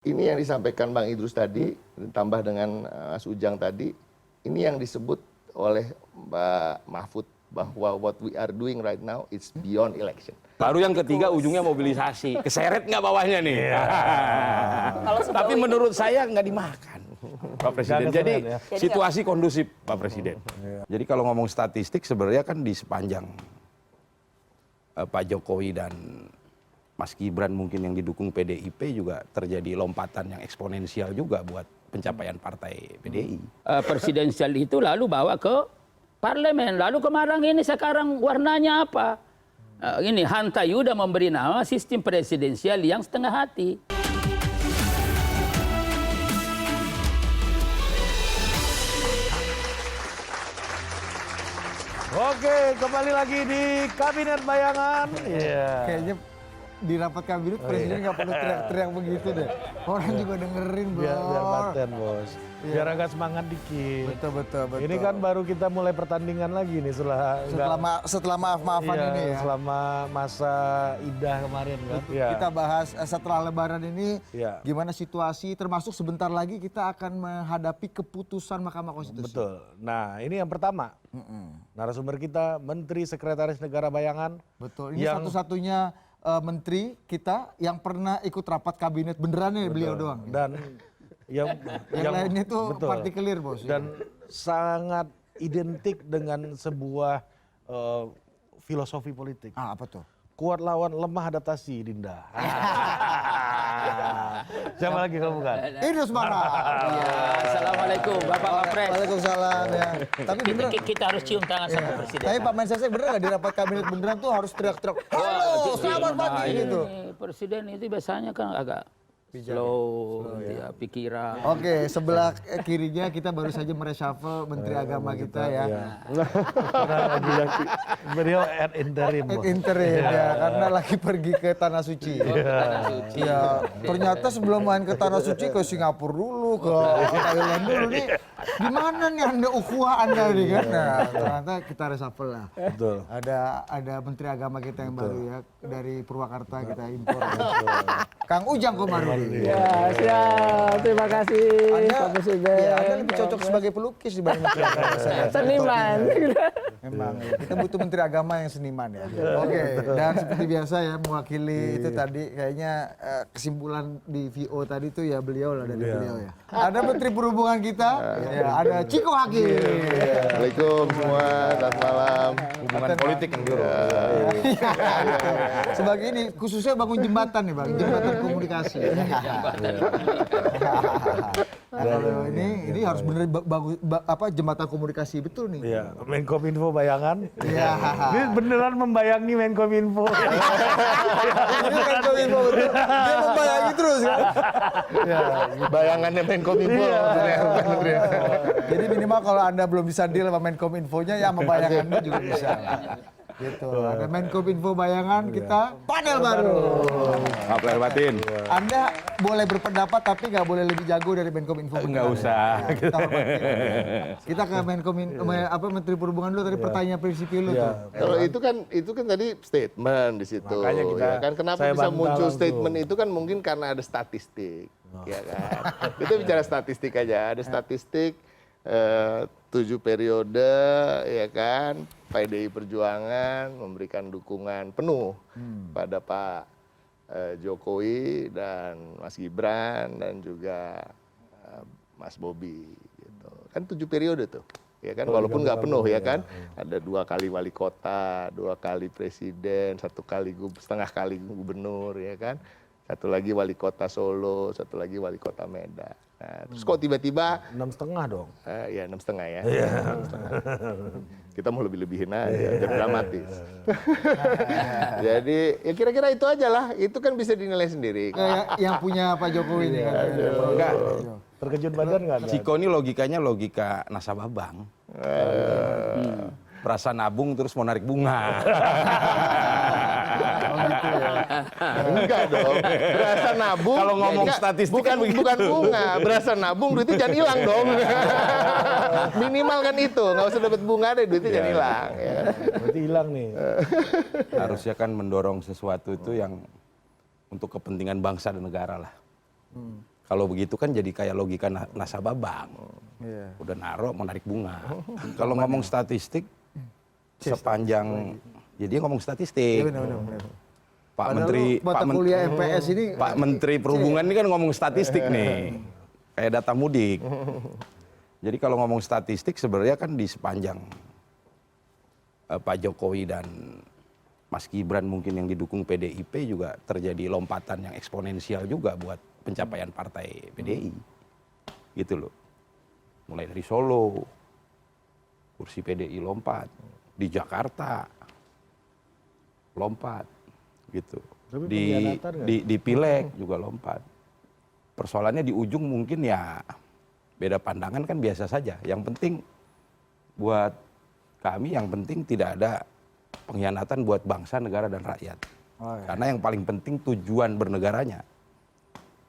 Ini yang disampaikan Bang Idrus tadi, ditambah dengan Mas Ujang tadi, ini yang disebut oleh Mbak Mahfud bahwa what we are doing right now it's beyond election. Baru yang ketiga ujungnya mobilisasi. Keseret nggak bawahnya nih? Tapi menurut saya nggak dimakan Pak Presiden. Jadi situasi kondusif Pak Presiden. Jadi kalau ngomong statistik sebenarnya kan di sepanjang Pak Jokowi dan Mas Gibran mungkin yang didukung PDIP juga terjadi lompatan yang eksponensial juga buat pencapaian partai PDI. Presidensial itu lalu bawa ke parlemen. Lalu kemarin ini sekarang warnanya apa? Ini Hanta Yuda memberi nama sistem presidensial yang setengah hati. Oke, kembali lagi di Kabinet Bayangan. Kayaknya di rapat kabinet presiden nggak perlu teriak-teriak begitu deh. Orang juga dengerin, bro. Biar paten, bos. Biar agak semangat dikit. Betul. Ini kan baru kita mulai pertandingan lagi nih setelah maaf-maafan ini ya. Selama masa idah kemarin kan. Kita bahas setelah Lebaran ini gimana gimana situasi, termasuk sebentar lagi kita akan menghadapi keputusan Mahkamah Konstitusi. Betul. Nah, ini yang pertama. Narasumber kita Menteri Sekretaris Negara Bayangan. Betul. Ini satu-satunya menteri kita yang pernah ikut rapat kabinet beneran ya, beliau doang. Dan yang lainnya itu partikelir, bos. Dan sangat identik dengan sebuah filosofi politik. Apa tuh? Kuat lawan, lemah adaptasi, Dinda. Siapa lagi kalau bukan? Idrus Marham. Assalamualaikum Bapak Wapres. Waalaikumsalam ya. Tapi beneran, Kita harus cium tangan sama presiden. tapi Pak Mensesnek bener nggak di rapat kabinet beneran tuh harus teriak-teriak, halo selamat pagi gitu. Presiden itu biasanya kan agak slow, ya, pikiran. Oke, sebelah kirinya kita baru saja mereshuffle Menteri Agama kita ya. Beliau ad interim. Interim ya, karena lagi pergi ke Tanah Suci. Ya, ternyata sebelum main ke Tanah Suci ke Singapura dulu, ke Thailand dulu nih. Gimana nih Anda ukhuwah Anda nih kan? Nah, ternyata kita reshuffle lah. Betul. Ada Menteri Agama kita yang baru ya, dari Purwakarta kita impor. Kang Ujang Komarudin. Ya, siap. Terima kasih Pak Presiden. Ya, Anda lebih cocok sebagai pelukis dibanding Menteri Agama. Seniman. Memang, kita butuh Menteri Agama yang seniman ya. Oke, dan seperti biasa ya mewakili itu tadi kayaknya kesimpulan di VO tadi itu ya beliau lah, dari beliau ya. Ada Menteri Perhubungan kita, ya, ada Ciko Hakim. Assalamualaikum semua, selamat malam. Hubungan politik yang dulu. Sebagai ini khususnya bangun jembatan nih Bang, jembatan komunikasi. Kalau ini harus bener bagus jembatan komunikasi betul nih. Iya, Menkominfo Bayangan. Iya. Ini beneran membayangi Menkominfo. Ini Menkominfo betul. Dia membayangi terus kan. Bayangannya Menkominfo. Jadi minimal kalau Anda belum bisa deal sama Menkominfo-nya ya sama bayangannya juga bisa. Gitu. Ada Menkominfo Bayangan kita panel baru. Maaf lahir batin. Anda boleh berpendapat tapi nggak boleh lebih jago dari Menkominfo. Nggak usah. Kita ke Menteri Perhubungan dulu tadi, pertanyaan prinsip lu tuh. Kalau itu kan tadi statement di situ. Makanya Ya kan kenapa saya bisa bantah muncul langsung. statement itu kan mungkin karena ada statistik. Ya kan. Kita bicara statistik aja. Ada statistik 7 periode ya kan. PDI Perjuangan memberikan dukungan penuh pada Pak Jokowi dan Mas Gibran dan juga Mas Bobi gitu. Kan 7 periode tuh. Ya kan walaupun nggak penuh ya kan. Ada 2 kali wali kota, 2 kali presiden, 1 kali setengah kali gubernur ya kan. 1 lagi wali kota Solo, 1 lagi wali kota Medan. Nah, terus kok tiba-tiba 6,5 dong. ya 6,5 ya. 6,5. Kita mau lebih-lebihin aja, biar dramatis. Jadi ya kira-kira itu aja lah. Itu kan bisa dinilai sendiri. Yang punya Pak Jokowi ini kan. Enggak. Terkejut badan nggak? Ciko ini logikanya logika nasabah bank. Perasa nabung terus mau narik bunga. Enggak dong. Berasa nabung. Kalau ngomong enggak, statistik kan begitu. bukan bunga. Berasa nabung duitnya jangan hilang dong. Minimal kan itu. Nggak usah dapat bunga deh, duitnya jangan hilang. Ya. Berarti hilang nih. Harusnya kan mendorong sesuatu itu yang untuk kepentingan bangsa dan negara lah. Kalau begitu kan jadi kayak logika nasabah bank. Iya. Udah naruh mau narik bunga. Kalau ngomong statistik sepanjang jadi ngomong statistik. Iya, benar. Pak Padahal Menteri mata kuliah MPS ini Pak Menteri Perhubungan ini kan ngomong statistik nih. Kayak data mudik. Jadi kalau ngomong statistik sebenarnya kan di sepanjang Pak Jokowi dan Mas Gibran mungkin yang didukung PDIP juga terjadi lompatan yang eksponensial juga buat pencapaian partai PDI. Gitu loh. Mulai dari Solo, kursi PDI lompat. Di Jakarta, lompat. Gitu. Tapi Di Pileg juga lompat. Persoalannya di ujung mungkin ya beda pandangan kan biasa saja. Yang penting buat kami yang penting tidak ada pengkhianatan buat bangsa, negara, dan rakyat. Oh, iya. Karena yang paling penting tujuan bernegaranya.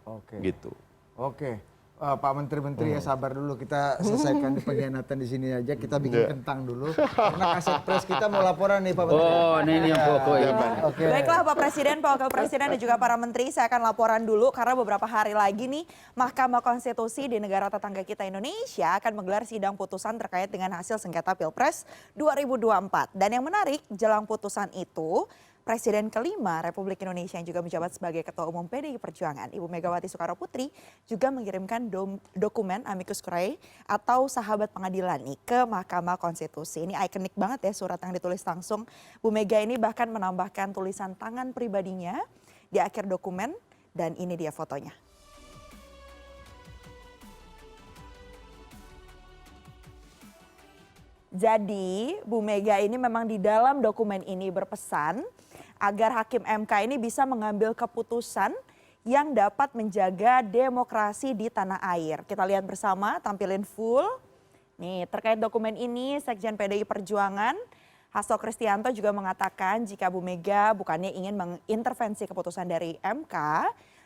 Oke. Gitu. Oke. Pak Menteri-Menteri ya sabar dulu, kita selesaikan di pengkhianatan di sini aja, kita bikin kentang dulu. Karena Kaset Pres kita mau laporan nih Pak Menteri. Oh, ini yang pokoknya. Oke. Baiklah Pak Presiden, Pak Wakil Presiden dan juga para menteri, saya akan laporan dulu karena beberapa hari lagi nih Mahkamah Konstitusi di negara tetangga kita Indonesia akan menggelar sidang putusan terkait dengan hasil sengketa Pilpres 2024. Dan yang menarik, jelang putusan itu, Presiden kelima Republik Indonesia yang juga menjabat sebagai Ketua Umum PDI Perjuangan, Ibu Megawati Soekarnoputri, juga mengirimkan dokumen amicus curiae atau sahabat pengadilan nih ke Mahkamah Konstitusi. Ini ikonik banget ya surat yang ditulis langsung. Bu Mega ini bahkan menambahkan tulisan tangan pribadinya di akhir dokumen dan ini dia fotonya. Jadi Bu Mega ini memang di dalam dokumen ini berpesan agar Hakim MK ini bisa mengambil keputusan yang dapat menjaga demokrasi di tanah air. Kita lihat bersama, tampilin full. Nih, terkait dokumen ini, Sekjen PDI Perjuangan, Hasto Kristianto juga mengatakan jika Bu Mega bukannya ingin mengintervensi keputusan dari MK,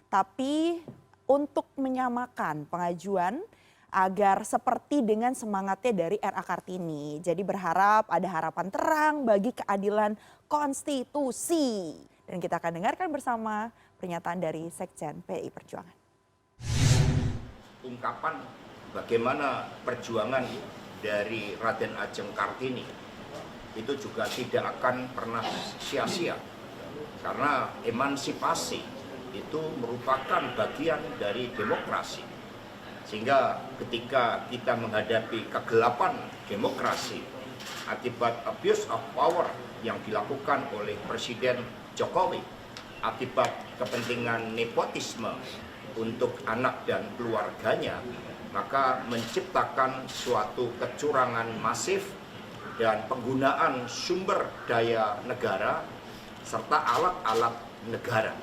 tapi untuk menyamakan pengajuan agar seperti dengan semangatnya dari RA Kartini. Jadi berharap ada harapan terang bagi keadilan konstitusi. Dan kita akan dengarkan bersama pernyataan dari Sekjen PDI Perjuangan. Ungkapan bagaimana perjuangan dari Raden Ajeng Kartini itu juga tidak akan pernah sia-sia. Karena emansipasi itu merupakan bagian dari demokrasi. Sehingga ketika kita menghadapi kegelapan demokrasi akibat abuse of power yang dilakukan oleh Presiden Jokowi, akibat kepentingan nepotisme untuk anak dan keluarganya, maka menciptakan suatu kecurangan masif dan penggunaan sumber daya negara serta alat-alat negara.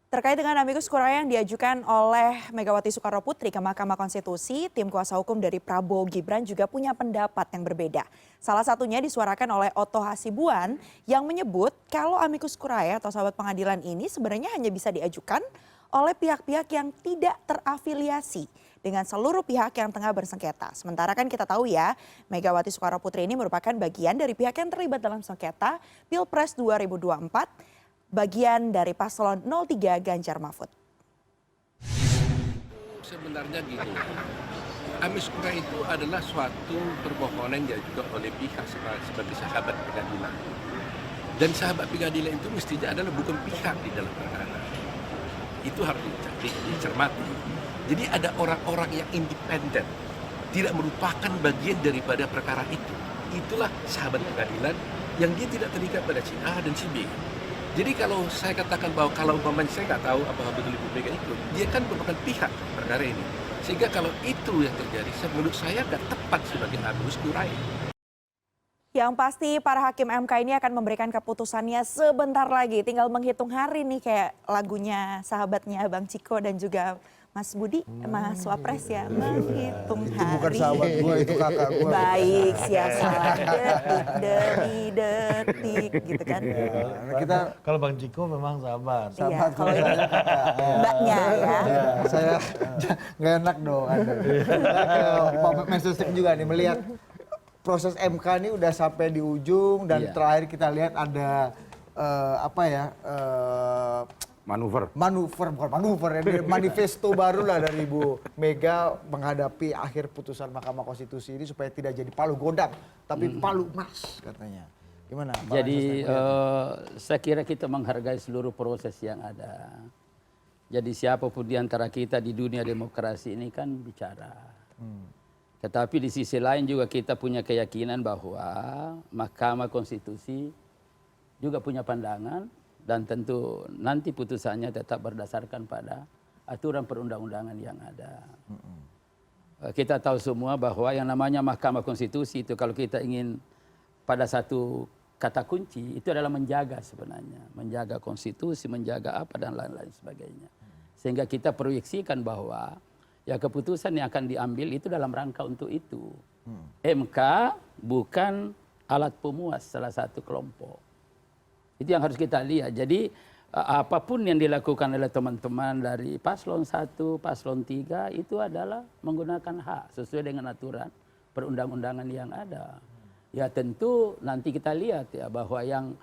Terkait dengan amicus curiae yang diajukan oleh Megawati Soekarnoputri ke Mahkamah Konstitusi, tim kuasa hukum dari Prabowo Gibran juga punya pendapat yang berbeda. Salah satunya disuarakan oleh Otto Hasibuan yang menyebut kalau amicus curiae atau sahabat pengadilan ini sebenarnya hanya bisa diajukan oleh pihak-pihak yang tidak terafiliasi dengan seluruh pihak yang tengah bersengketa. Sementara kan kita tahu ya, Megawati Soekarnoputri ini merupakan bagian dari pihak yang terlibat dalam sengketa Pilpres 2024, bagian dari paslon 03 Ganjar Mahfud. Sebenarnya gini, amicus curiae itu adalah suatu permohonan yang diajukan oleh pihak sebagai sahabat pengadilan. Dan sahabat pengadilan itu mestinya adalah bukan pihak di dalam perkara. Itu harus dicermati. Jadi ada orang-orang yang independen, tidak merupakan bagian daripada perkara itu. Itulah sahabat pengadilan yang dia tidak terikat pada si A dan si B. Jadi kalau saya katakan bahwa kalau umpamanya saya nggak tahu apakah betul Ibu Mega ikut, dia kan merupakan pihak perkara ini. Sehingga kalau itu yang terjadi, menurut saya nggak tepat sebagai amicus curiae. Yang pasti para hakim MK ini akan memberikan keputusannya sebentar lagi. Tinggal menghitung hari nih kayak lagunya sahabatnya Bang Ciko dan juga Mas Budi, Mas Wapres ya. Menghitung hari. Itu bukan sahabat gue, itu kakak gue. Baik, siap salah. Detik demi detik gitu kan. Kita Kalau Bang Ciko memang sahabat. Iya, kalau ini mbaknya ya. saya nggak enak dong. Pak Mensesnek juga nih melihat proses MK ini udah sampai di ujung dan terakhir kita lihat ada Manuver. Manuver, bukan manuver ya, manifesto baru lah dari Ibu Mega menghadapi akhir putusan Mahkamah Konstitusi ini supaya tidak jadi palu godang, tapi palu emas katanya. Gimana? Pak Jadi Ansas? saya kira kita menghargai seluruh proses yang ada. Jadi siapapun di antara kita di dunia demokrasi ini kan bicara. Tetapi di sisi lain juga kita punya keyakinan bahwa Mahkamah Konstitusi juga punya pandangan dan tentu nanti putusannya tetap berdasarkan pada aturan perundang-undangan yang ada. Kita tahu semua bahwa yang namanya Mahkamah Konstitusi itu kalau kita ingin pada satu kata kunci itu adalah menjaga sebenarnya. Menjaga konstitusi, menjaga apa dan lain-lain sebagainya. Sehingga kita proyeksikan bahwa ya keputusan yang akan diambil itu dalam rangka untuk itu. MK bukan alat pemuas salah satu kelompok. Itu yang harus kita lihat. Jadi apapun yang dilakukan oleh teman-teman dari paslon 1, paslon 3 itu adalah menggunakan hak sesuai dengan aturan perundang-undangan yang ada. Ya tentu nanti kita lihat ya bahwa yang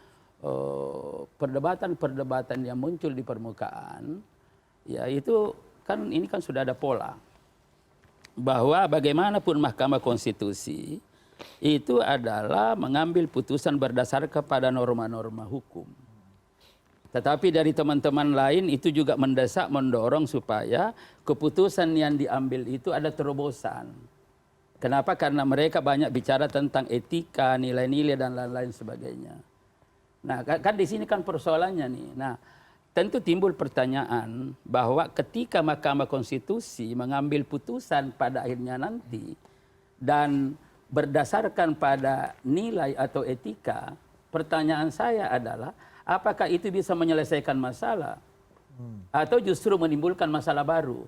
perdebatan-perdebatan yang muncul di permukaan ya itu kan ini kan sudah ada pola. Bahwa bagaimanapun Mahkamah Konstitusi itu adalah mengambil putusan berdasar kepada norma-norma hukum. Tetapi dari teman-teman lain itu juga mendesak, mendorong supaya keputusan yang diambil itu ada terobosan. Kenapa? Karena mereka banyak bicara tentang etika, nilai-nilai dan lain-lain sebagainya. Nah, kan di sini kan persoalannya nih. Nah, tentu timbul pertanyaan bahwa ketika Mahkamah Konstitusi mengambil putusan pada akhirnya nanti dan berdasarkan pada nilai atau etika, pertanyaan saya adalah apakah itu bisa menyelesaikan masalah atau justru menimbulkan masalah baru.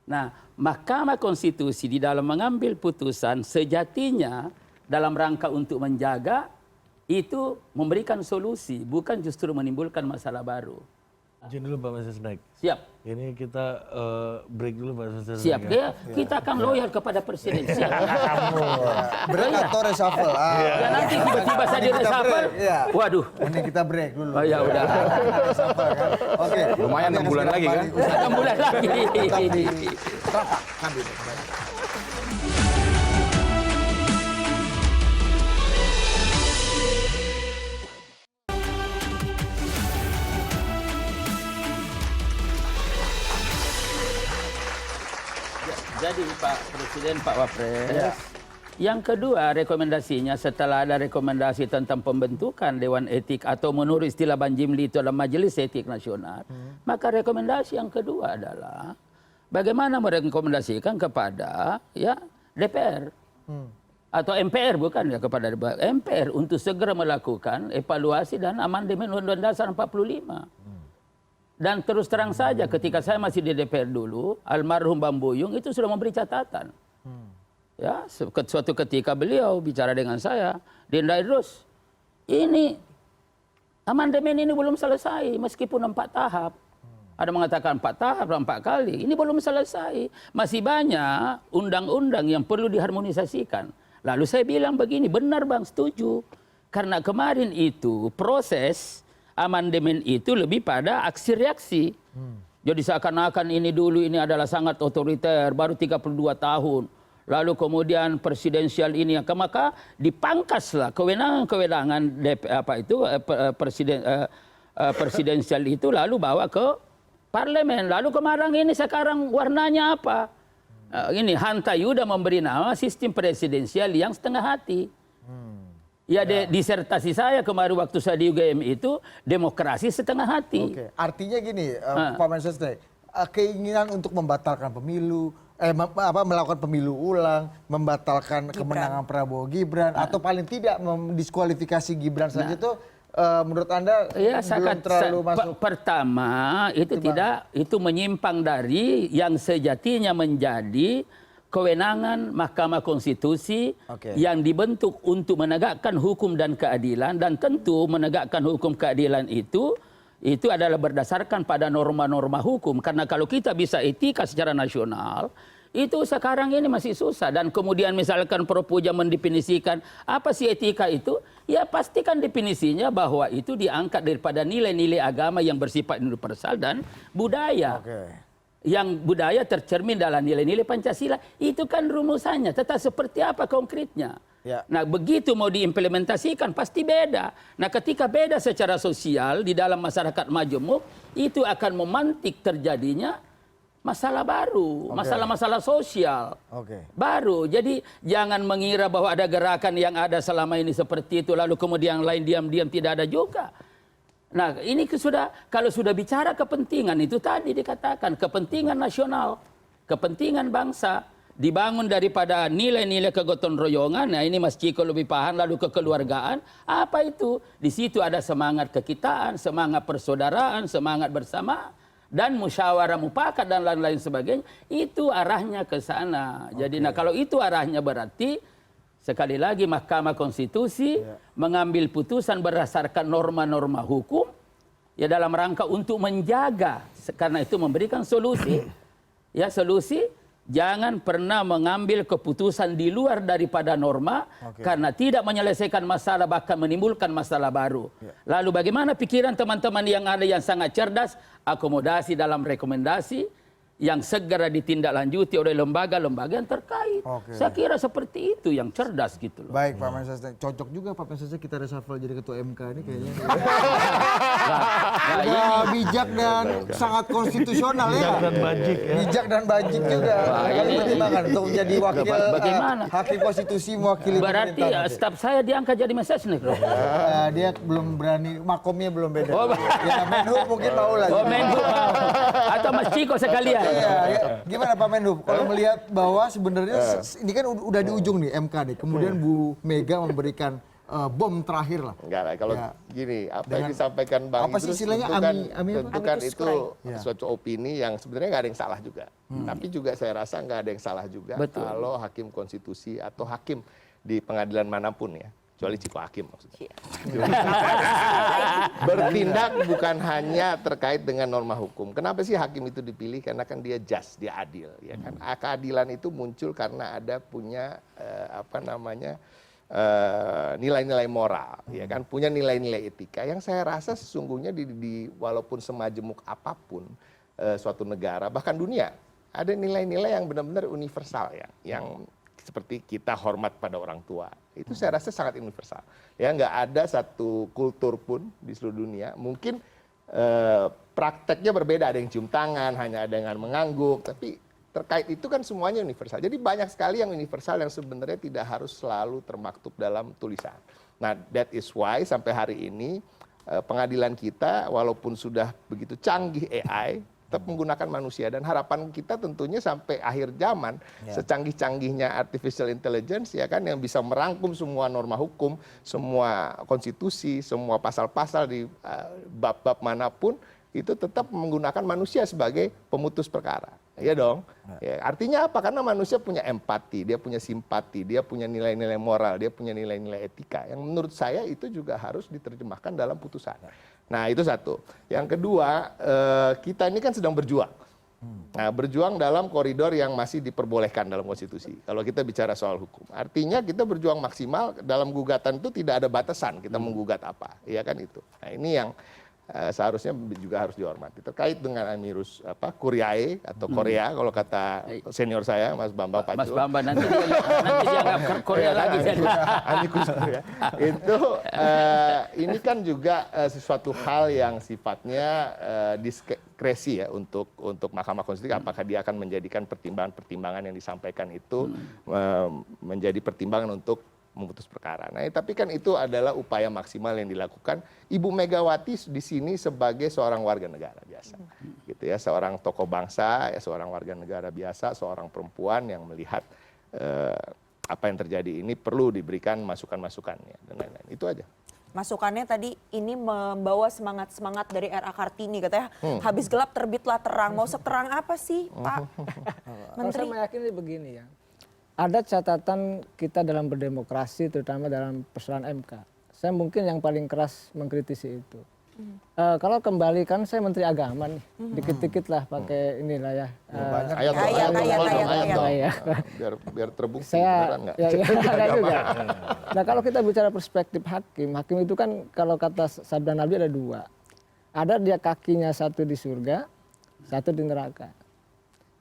Nah, Mahkamah Konstitusi di dalam mengambil putusan sejatinya dalam rangka untuk menjaga itu memberikan solusi, bukan justru menimbulkan masalah baru. Izin dulu Pak Mensesnek. Siap. Ini kita break dulu Pak Mensesnek. Siap. Kita akan loyal kepada Presiden. Siap. Break atau reshuffle? Ya nanti tiba-tiba saya di reshuffle. Waduh. Ini kita break dulu. Oh ya udah. Reshuffle kan? Oke. Lumayan 6 bulan lagi kan? 6 bulan lagi. Tetap di Rapat Kabinet. Jadi Pak Presiden, Pak Wapres, yang kedua rekomendasinya setelah ada rekomendasi tentang pembentukan Dewan Etik atau menurut istilah Banjimli itu adalah Majelis Etik Nasional, maka rekomendasi yang kedua adalah bagaimana merekomendasikan kepada ya DPR atau MPR bukan ya kepada MPR untuk segera melakukan evaluasi dan amandemen Undang-Undang Dasar 45. Dan terus terang saja ketika saya masih di DPR dulu, almarhum Bambuyung itu sudah memberi catatan. Ya, suatu ketika beliau bicara dengan saya, Dinda Idrus, ini amandemen ini belum selesai meskipun 4 tahap. Ada mengatakan 4 tahap, 4 kali. Ini belum selesai. Masih banyak undang-undang yang perlu diharmonisasikan. Lalu saya bilang begini, benar Bang, setuju. Karena kemarin itu proses amandemen itu lebih pada aksi reaksi. Jadi seakan-akan ini dulu ini adalah sangat otoriter, baru 32 tahun. Lalu kemudian presidensial ini, maka dipangkaslah kewenangan-kewenangan presidensial itu lalu bawa ke parlemen. Lalu kemarin ini sekarang warnanya apa? Ini Hanta Yuda memberi nama sistem presidensial yang setengah hati. Ya, disertasi saya kemarin waktu saya di UGM itu demokrasi setengah hati. Oke, artinya gini, Pak Mensesnek, keinginan untuk membatalkan pemilu, melakukan pemilu ulang, membatalkan kemenangan Prabowo Gibran, atau paling tidak mendiskualifikasi Gibran saja itu menurut Anda ya, belum terlalu masuk. Pertama itu tidak, itu menyimpang dari yang sejatinya menjadi kewenangan Mahkamah Konstitusi yang dibentuk untuk menegakkan hukum dan keadilan, dan tentu menegakkan hukum keadilan itu adalah berdasarkan pada norma-norma hukum. Karena kalau kita bisa etika secara nasional, Itu sekarang ini masih susah. Dan kemudian misalkan Prof. Puja mendefinisikan apa sih etika itu, ya pastikan definisinya bahwa itu diangkat daripada nilai-nilai agama yang bersifat universal dan budaya. Yang budaya tercermin dalam nilai-nilai Pancasila. Itu kan rumusannya, tetapi seperti apa konkretnya? Nah begitu mau diimplementasikan pasti beda. Nah ketika beda secara sosial di dalam masyarakat majemuk, itu akan memantik terjadinya masalah baru, masalah-masalah sosial baru. Jadi jangan mengira bahwa ada gerakan yang ada selama ini seperti itu, lalu kemudian yang lain diam-diam tidak ada juga. Nah ini kalau sudah bicara kepentingan, itu tadi dikatakan kepentingan nasional, kepentingan bangsa, dibangun daripada nilai-nilai kegotong royongan. Nah ini Mas Ciko lebih paham, lalu kekeluargaan. Apa itu? Di situ ada semangat kekitaan, semangat persaudaraan, semangat bersama, dan musyawarah mufakat dan lain-lain sebagainya. Itu arahnya ke sana. Jadi nah kalau itu arahnya berarti sekali lagi Mahkamah Konstitusi mengambil putusan berdasarkan norma-norma hukum ya dalam rangka untuk menjaga, karena itu memberikan solusi. Ya solusi, jangan pernah mengambil keputusan di luar daripada norma karena tidak menyelesaikan masalah, bahkan menimbulkan masalah baru. Lalu bagaimana pikiran teman-teman yang ada yang sangat cerdas, akomodasi dalam rekomendasi yang segera ditindaklanjuti oleh lembaga-lembaga yang terkait. Saya kira seperti itu yang cerdas gitu loh. Baik Pak Mensesnek, cocok juga Pak Mensesnek kita reshuffle jadi ketua MK ini kayaknya. Bijak dan sangat konstitusional ya. Bijak dan bajik juga. Kali pertimbangan untuk menjadi wakil hakim konstitusi mewakili berarti staf saya diangkat jadi Mensesnek loh. Dia belum berani, makomnya belum beda. Ya Menhub mungkin mau lah. Menhub atau Mas Ciko sekalian. Gimana Pak Menhub? Kalau melihat bahwa sebenarnya ini kan udah di ujung nih MK nih. Kemudian Bu Mega memberikan bom terakhir lah. Enggak lah, kalau gini, apa yang disampaikan Bang Idrus tentu kan itu suatu opini yang sebenarnya nggak ada yang salah juga. Tapi juga saya rasa nggak ada yang salah juga kalau hakim konstitusi atau hakim di pengadilan manapun ya, kecuali Ciko Hakim maksudnya. Bertindak bukan hanya terkait dengan norma hukum. Kenapa sih hakim itu dipilih? Karena kan dia just, dia adil, ya kan. Keadilan itu muncul karena ada punya nilai-nilai moral, ya kan, punya nilai-nilai etika yang saya rasa sesungguhnya di walaupun semajemuk apapun suatu negara bahkan dunia ada nilai-nilai yang benar-benar universal ya, yang seperti kita hormat pada orang tua, itu saya rasa sangat universal. Ya nggak ada satu kultur pun di seluruh dunia, mungkin prakteknya berbeda, ada yang cium tangan, hanya ada yang mengangguk, tapi terkait itu kan semuanya universal. Jadi banyak sekali yang universal yang sebenarnya tidak harus selalu termaktub dalam tulisan. Nah, that is why sampai hari ini pengadilan kita walaupun sudah begitu canggih AI, tetap menggunakan manusia, dan harapan kita tentunya sampai akhir zaman secanggih-canggihnya artificial intelligence ya kan, yang bisa merangkum semua norma hukum, semua konstitusi, semua pasal-pasal di bab-bab manapun, itu tetap menggunakan manusia sebagai pemutus perkara. Iya dong. Ya, artinya apa? Karena manusia punya empati, dia punya simpati, dia punya nilai-nilai moral, dia punya nilai-nilai etika yang menurut saya itu juga harus diterjemahkan dalam putusan. Nah, itu satu. Yang kedua, kita ini kan sedang berjuang. Nah, berjuang dalam koridor yang masih diperbolehkan dalam konstitusi. Kalau kita bicara soal hukum, artinya kita berjuang maksimal dalam gugatan itu tidak ada batasan kita menggugat apa, ya kan itu. Nah, ini yang seharusnya juga harus dihormati. Terkait dengan Amirus Curiae atau Korea, kalau kata senior saya Mas Bambang Pacul. Mas Bambang nanti dianggap Korea lagi. Amikus Korea. Itu ini kan juga sesuatu hal yang sifatnya diskresi ya untuk Mahkamah Konstitusi, apakah dia akan menjadikan pertimbangan-pertimbangan yang disampaikan itu menjadi pertimbangan untuk memutus perkara. Nah, tapi kan itu adalah upaya maksimal yang dilakukan Ibu Megawati di sini sebagai seorang warga negara biasa, gitu ya, seorang tokoh bangsa, ya, seorang warga negara biasa, seorang perempuan yang melihat apa yang terjadi ini perlu diberikan masukan-masukannya dan lain-lain. Itu aja. Masukannya tadi ini membawa semangat-semangat dari RA Kartini katanya, habis gelap terbitlah terang. Mau seterang apa sih, Pak Menteri? Saya meyakini begini ya. Ada catatan kita dalam berdemokrasi, terutama dalam persoalan MK. Saya mungkin yang paling keras mengkritisi itu. Kalau kembali kan saya Menteri Agama nih, dikit-dikit lah pakai inilah ya. Banyak Ayat dong, Ayat, ayat dong, ayat, ayat dong, ayat. ayat dong. Iya. Biar terbukti Saya beneran nggak? ya, enggak juga. Nah kalau kita bicara perspektif hakim itu kan kalau kata sabda Nabi ada dua. Ada dia kakinya satu di surga, satu di neraka.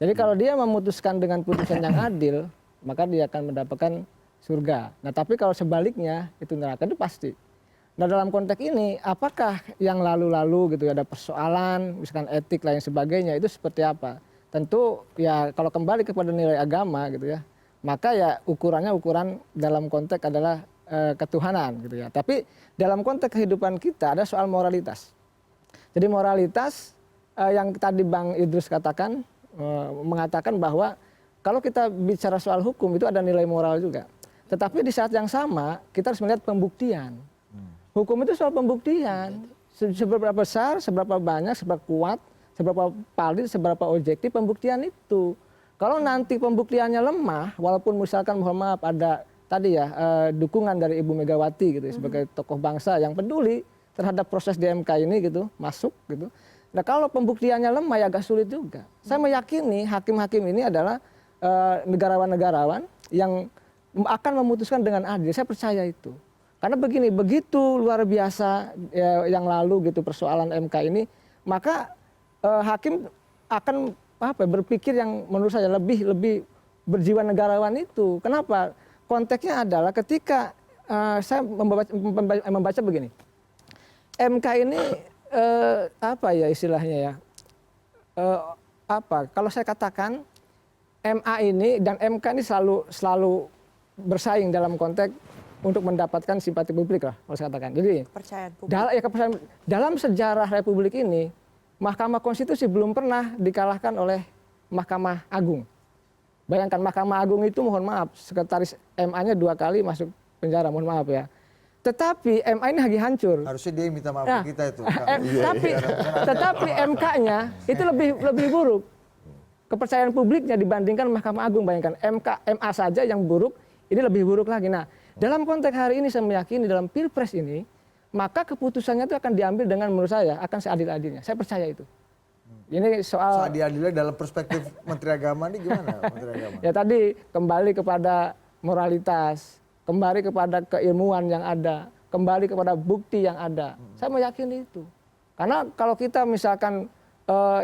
Jadi kalau dia memutuskan dengan putusan yang adil, maka dia akan mendapatkan surga. Nah tapi kalau sebaliknya itu neraka, itu pasti. Nah dalam konteks ini apakah yang lalu-lalu gitu ada persoalan misalkan etik lain sebagainya itu seperti apa? Tentu ya kalau kembali kepada nilai agama gitu ya, maka ya ukurannya ukuran dalam konteks adalah ketuhanan gitu ya. Tapi dalam konteks kehidupan kita ada soal moralitas. Jadi moralitas yang tadi Bang Idrus katakan mengatakan bahwa kalau kita bicara soal hukum itu ada nilai moral juga. Tetapi di saat yang sama kita harus melihat pembuktian. Hukum itu soal pembuktian. Seberapa besar, seberapa banyak, seberapa kuat, seberapa valid, seberapa objektif pembuktian itu. Kalau nanti pembuktiannya lemah, walaupun misalkan mohon maaf ada tadi ya dukungan dari Ibu Megawati gitu sebagai tokoh bangsa yang peduli terhadap proses di MK ini gitu masuk gitu. Nah kalau pembuktiannya lemah ya agak sulit juga. Saya meyakini hakim-hakim ini adalah negarawan-negarawan yang akan memutuskan dengan adil. Saya percaya itu. Karena begini, begitu luar biasa ya, yang lalu gitu persoalan MK ini, maka hakim akan berpikir yang menurut saya lebih berjiwa negarawan itu. Kenapa? Konteksnya adalah ketika saya membaca begini, MK ini apa ya istilahnya ya? Kalau saya katakan MA ini dan MK ini selalu bersaing dalam konteks untuk mendapatkan simpati publik lah, kalau saya katakan. Jadi Kepercayaan publik. Dalam sejarah Republik ini, Mahkamah Konstitusi belum pernah dikalahkan oleh Mahkamah Agung. Bayangkan Mahkamah Agung itu mohon maaf, sekretaris MA-nya 2 kali masuk penjara, mohon maaf ya. Tetapi MA ini lagi hancur. Harusnya dia yang minta maaf ke kita itu. Tetapi MK-nya itu lebih buruk. Kepercayaan publiknya dibandingkan Mahkamah Agung. Bayangkan MA saja yang buruk, ini lebih buruk lagi. Nah, dalam konteks hari ini saya meyakini dalam Pilpres ini, maka keputusannya itu akan diambil dengan menurut saya akan seadil-adilnya. Saya percaya itu. Ini soal seadil-adilnya dalam perspektif Menteri Agama ini gimana Menteri Agama? Ya tadi kembali kepada moralitas, kembali kepada keilmuan yang ada, kembali kepada bukti yang ada. Saya meyakini itu. Karena kalau kita misalkan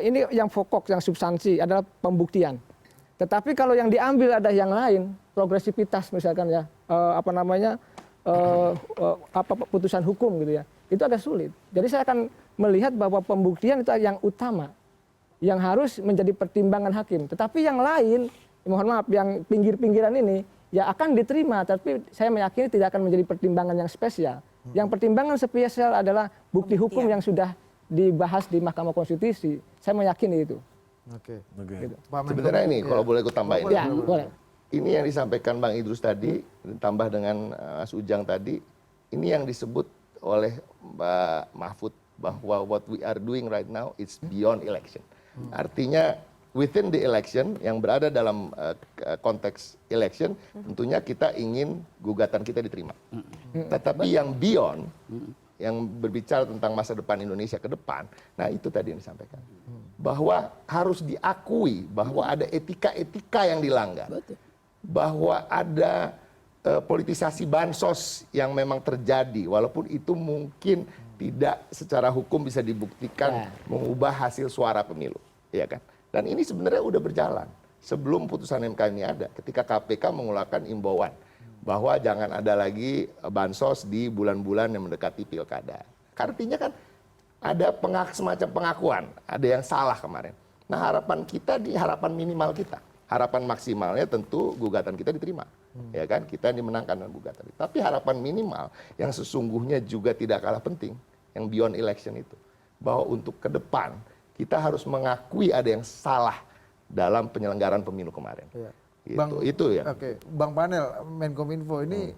ini yang pokok, yang substansi adalah pembuktian. Tetapi kalau yang diambil ada yang lain, progresivitas misalkan ya, putusan hukum gitu ya, itu agak sulit. Jadi saya akan melihat bahwa pembuktian itu yang utama, yang harus menjadi pertimbangan hakim. Tetapi yang lain, mohon maaf, yang pinggir-pinggiran ini, ya akan diterima, tapi saya meyakini tidak akan menjadi pertimbangan yang spesial. Yang pertimbangan spesial adalah bukti hukum yang sudah dibahas di Mahkamah Konstitusi. Saya meyakini itu. Oke. Gitu. Sebenarnya ini kalau boleh aku tambahin. Ya, boleh. Ini yang disampaikan Bang Idrus tadi, ditambah dengan Mas Ujang tadi, ini yang disebut oleh Mbak Mahfud bahwa what we are doing right now it's beyond election. Artinya within the election yang berada dalam konteks election, tentunya kita ingin gugatan kita diterima. Tetapi yang beyond, yang berbicara tentang masa depan Indonesia ke depan, nah itu tadi yang disampaikan. Bahwa harus diakui bahwa ada etika-etika yang dilanggar. Bahwa ada politisasi bansos yang memang terjadi, walaupun itu mungkin tidak secara hukum bisa dibuktikan mengubah hasil suara pemilu, ya kan? Dan ini sebenarnya udah berjalan sebelum putusan MK ini ada, ketika KPK mengeluarkan imbauan bahwa jangan ada lagi bansos di bulan-bulan yang mendekati pilkada. Artinya kan ada semacam pengakuan, ada yang salah kemarin. Nah harapan kita di harapan minimal kita. Harapan maksimalnya tentu gugatan kita diterima, ya kan? Kita dimenangkan dengan gugatan. Tapi harapan minimal yang sesungguhnya juga tidak kalah penting, yang beyond election itu, bahwa untuk ke depan kita harus mengakui ada yang salah dalam penyelenggaraan pemilu kemarin. Ya. Itu ya. Oke, Bang Panel, Menkominfo ini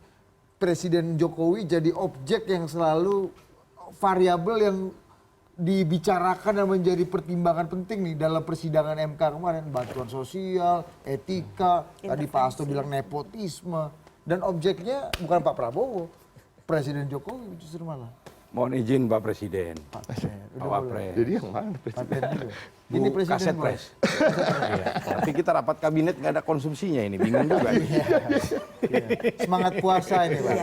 Presiden Jokowi jadi objek yang selalu variabel yang dibicarakan dan menjadi pertimbangan penting nih dalam persidangan MK kemarin, bantuan sosial, etika, tadi Pak Hasto bilang nepotisme, dan objeknya bukan Pak Prabowo, Presiden Jokowi justru malah. Mohon izin Pak Presiden, Pak Wapres. Jadi yang mana presiden? Ini Bu presiden Kaset Bos. Pres. Iya. Tapi kita rapat kabinet nggak ada konsumsinya ini, bingung juga. nih. Semangat puasa ini Pak.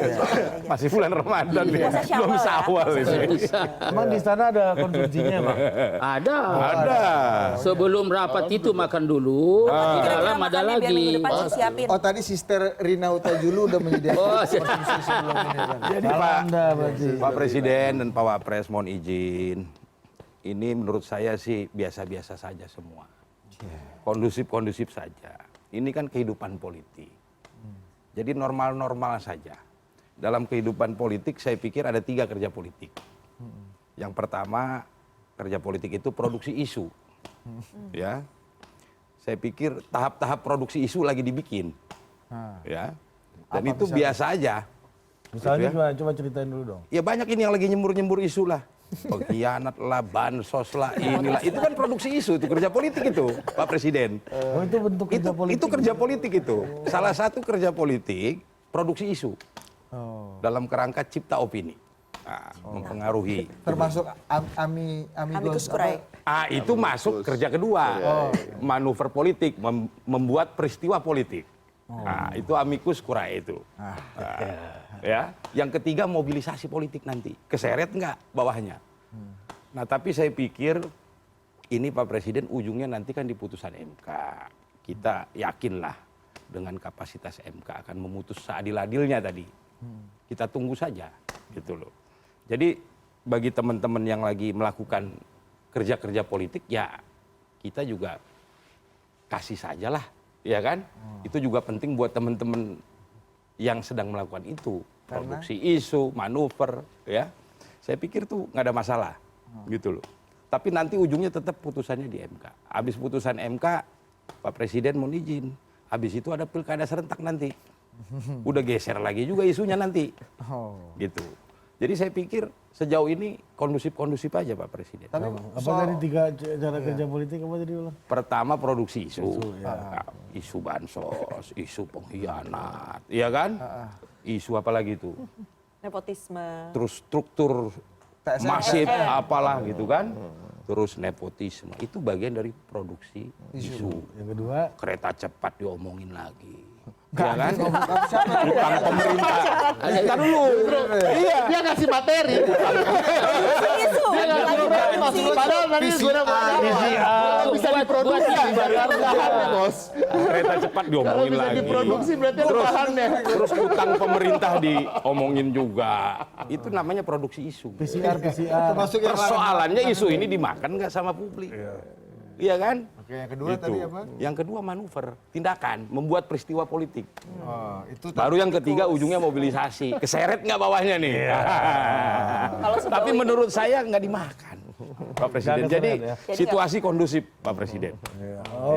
Masih bulan Ramadan nih, Puasa Syawal belum ya. Syawal ini. Emang di sana ada konsumsinya, Bang? Ada. Ada. Sebelum rapat itu makan dulu, di dalam ada Makannya biar lagi. minggu depan saya siapin. Oh tadi Sister Rina Utajulu udah menyediakan Oh, konsumsi sebelum ini kan. Jadi Salah Anda berarti. Pak Presiden dan Pak Wapres mohon izin. Ini menurut saya sih biasa-biasa saja semua. Kondusif-kondusif saja. Ini kan kehidupan politik. Jadi normal-normal saja. Dalam kehidupan politik saya pikir ada 3 kerja politik. Yang pertama, kerja politik itu produksi isu. Ya. Saya pikir tahap-tahap produksi isu lagi dibikin. Ya. Dan Apa itu misalnya? biasa aja. Misalnya Gitu gimana? Coba ceritain dulu dong. Ya banyak ini yang lagi nyembur-nyembur isu lah. Pengkhianat lah, bansos lah, inilah. Itu kan produksi isu, itu kerja politik itu, Pak Presiden. Oh, itu bentuk kerja politik. Itu kerja politik itu. Salah satu kerja politik, produksi isu. Dalam kerangka cipta opini. Nah, mempengaruhi. Termasuk amigos Kurai. Itu masuk kerja kedua. Manuver politik, membuat peristiwa politik. Nah, itu amicus curiae itu. Ya, yang ketiga mobilisasi politik nanti. Keseret nggak bawahnya? Nah, tapi saya pikir ini Pak Presiden ujungnya nanti kan di putusan MK. Kita yakinlah dengan kapasitas MK akan memutus seadil-adilnya tadi. Kita tunggu saja, gitu loh. Jadi bagi teman-teman yang lagi melakukan kerja-kerja politik, ya kita juga kasih sajalah, ya kan? Itu juga penting buat teman-teman yang sedang melakukan itu, produksi isu, manuver, ya. Saya pikir tuh nggak ada masalah, gitu loh. Tapi nanti ujungnya tetap putusannya di MK. Habis putusan MK, Pak Presiden mohon izin. Habis itu ada pilkada serentak nanti. Udah geser lagi juga isunya nanti, gitu. Jadi saya pikir sejauh ini kondusif-kondusif aja Pak Presiden. Tapi Apa tadi 3 cara kerja politik apa tadi ulang? Pertama produksi isu, isu bansos, isu pengkhianat, iya kan? Isu apa lagi itu? Nepotisme. Terus struktur masif apalah gitu kan? Terus nepotisme, itu bagian dari produksi isu. Yang kedua, Kereta cepat diomongin lagi. Iya kan? Utang pemerintah. Kita dulu. Iya. Dia ngasih materi. Isu. Padahal tadi sudah bisa diproduksi bahannya, Bos. Kereta cepat Kalau diomongin bisa lagi. diproduksi berarti ada bahannya. Terus utang pemerintah diomongin juga. Itu namanya produksi isu. PCR. termasuk yang Persoalannya isu ini dimakan nggak sama publik. Iya kan? Oke, yang kedua Gitu. tadi apa? Yang kedua manuver, tindakan, membuat peristiwa politik. Oh, itu Baru yang ketiga ujungnya mobilisasi. Keseret nggak bawahnya nih? Tapi menurut saya nggak dimakan, Pak Presiden. Nggak Jadi keseret ya? situasi kondusif, Pak Presiden.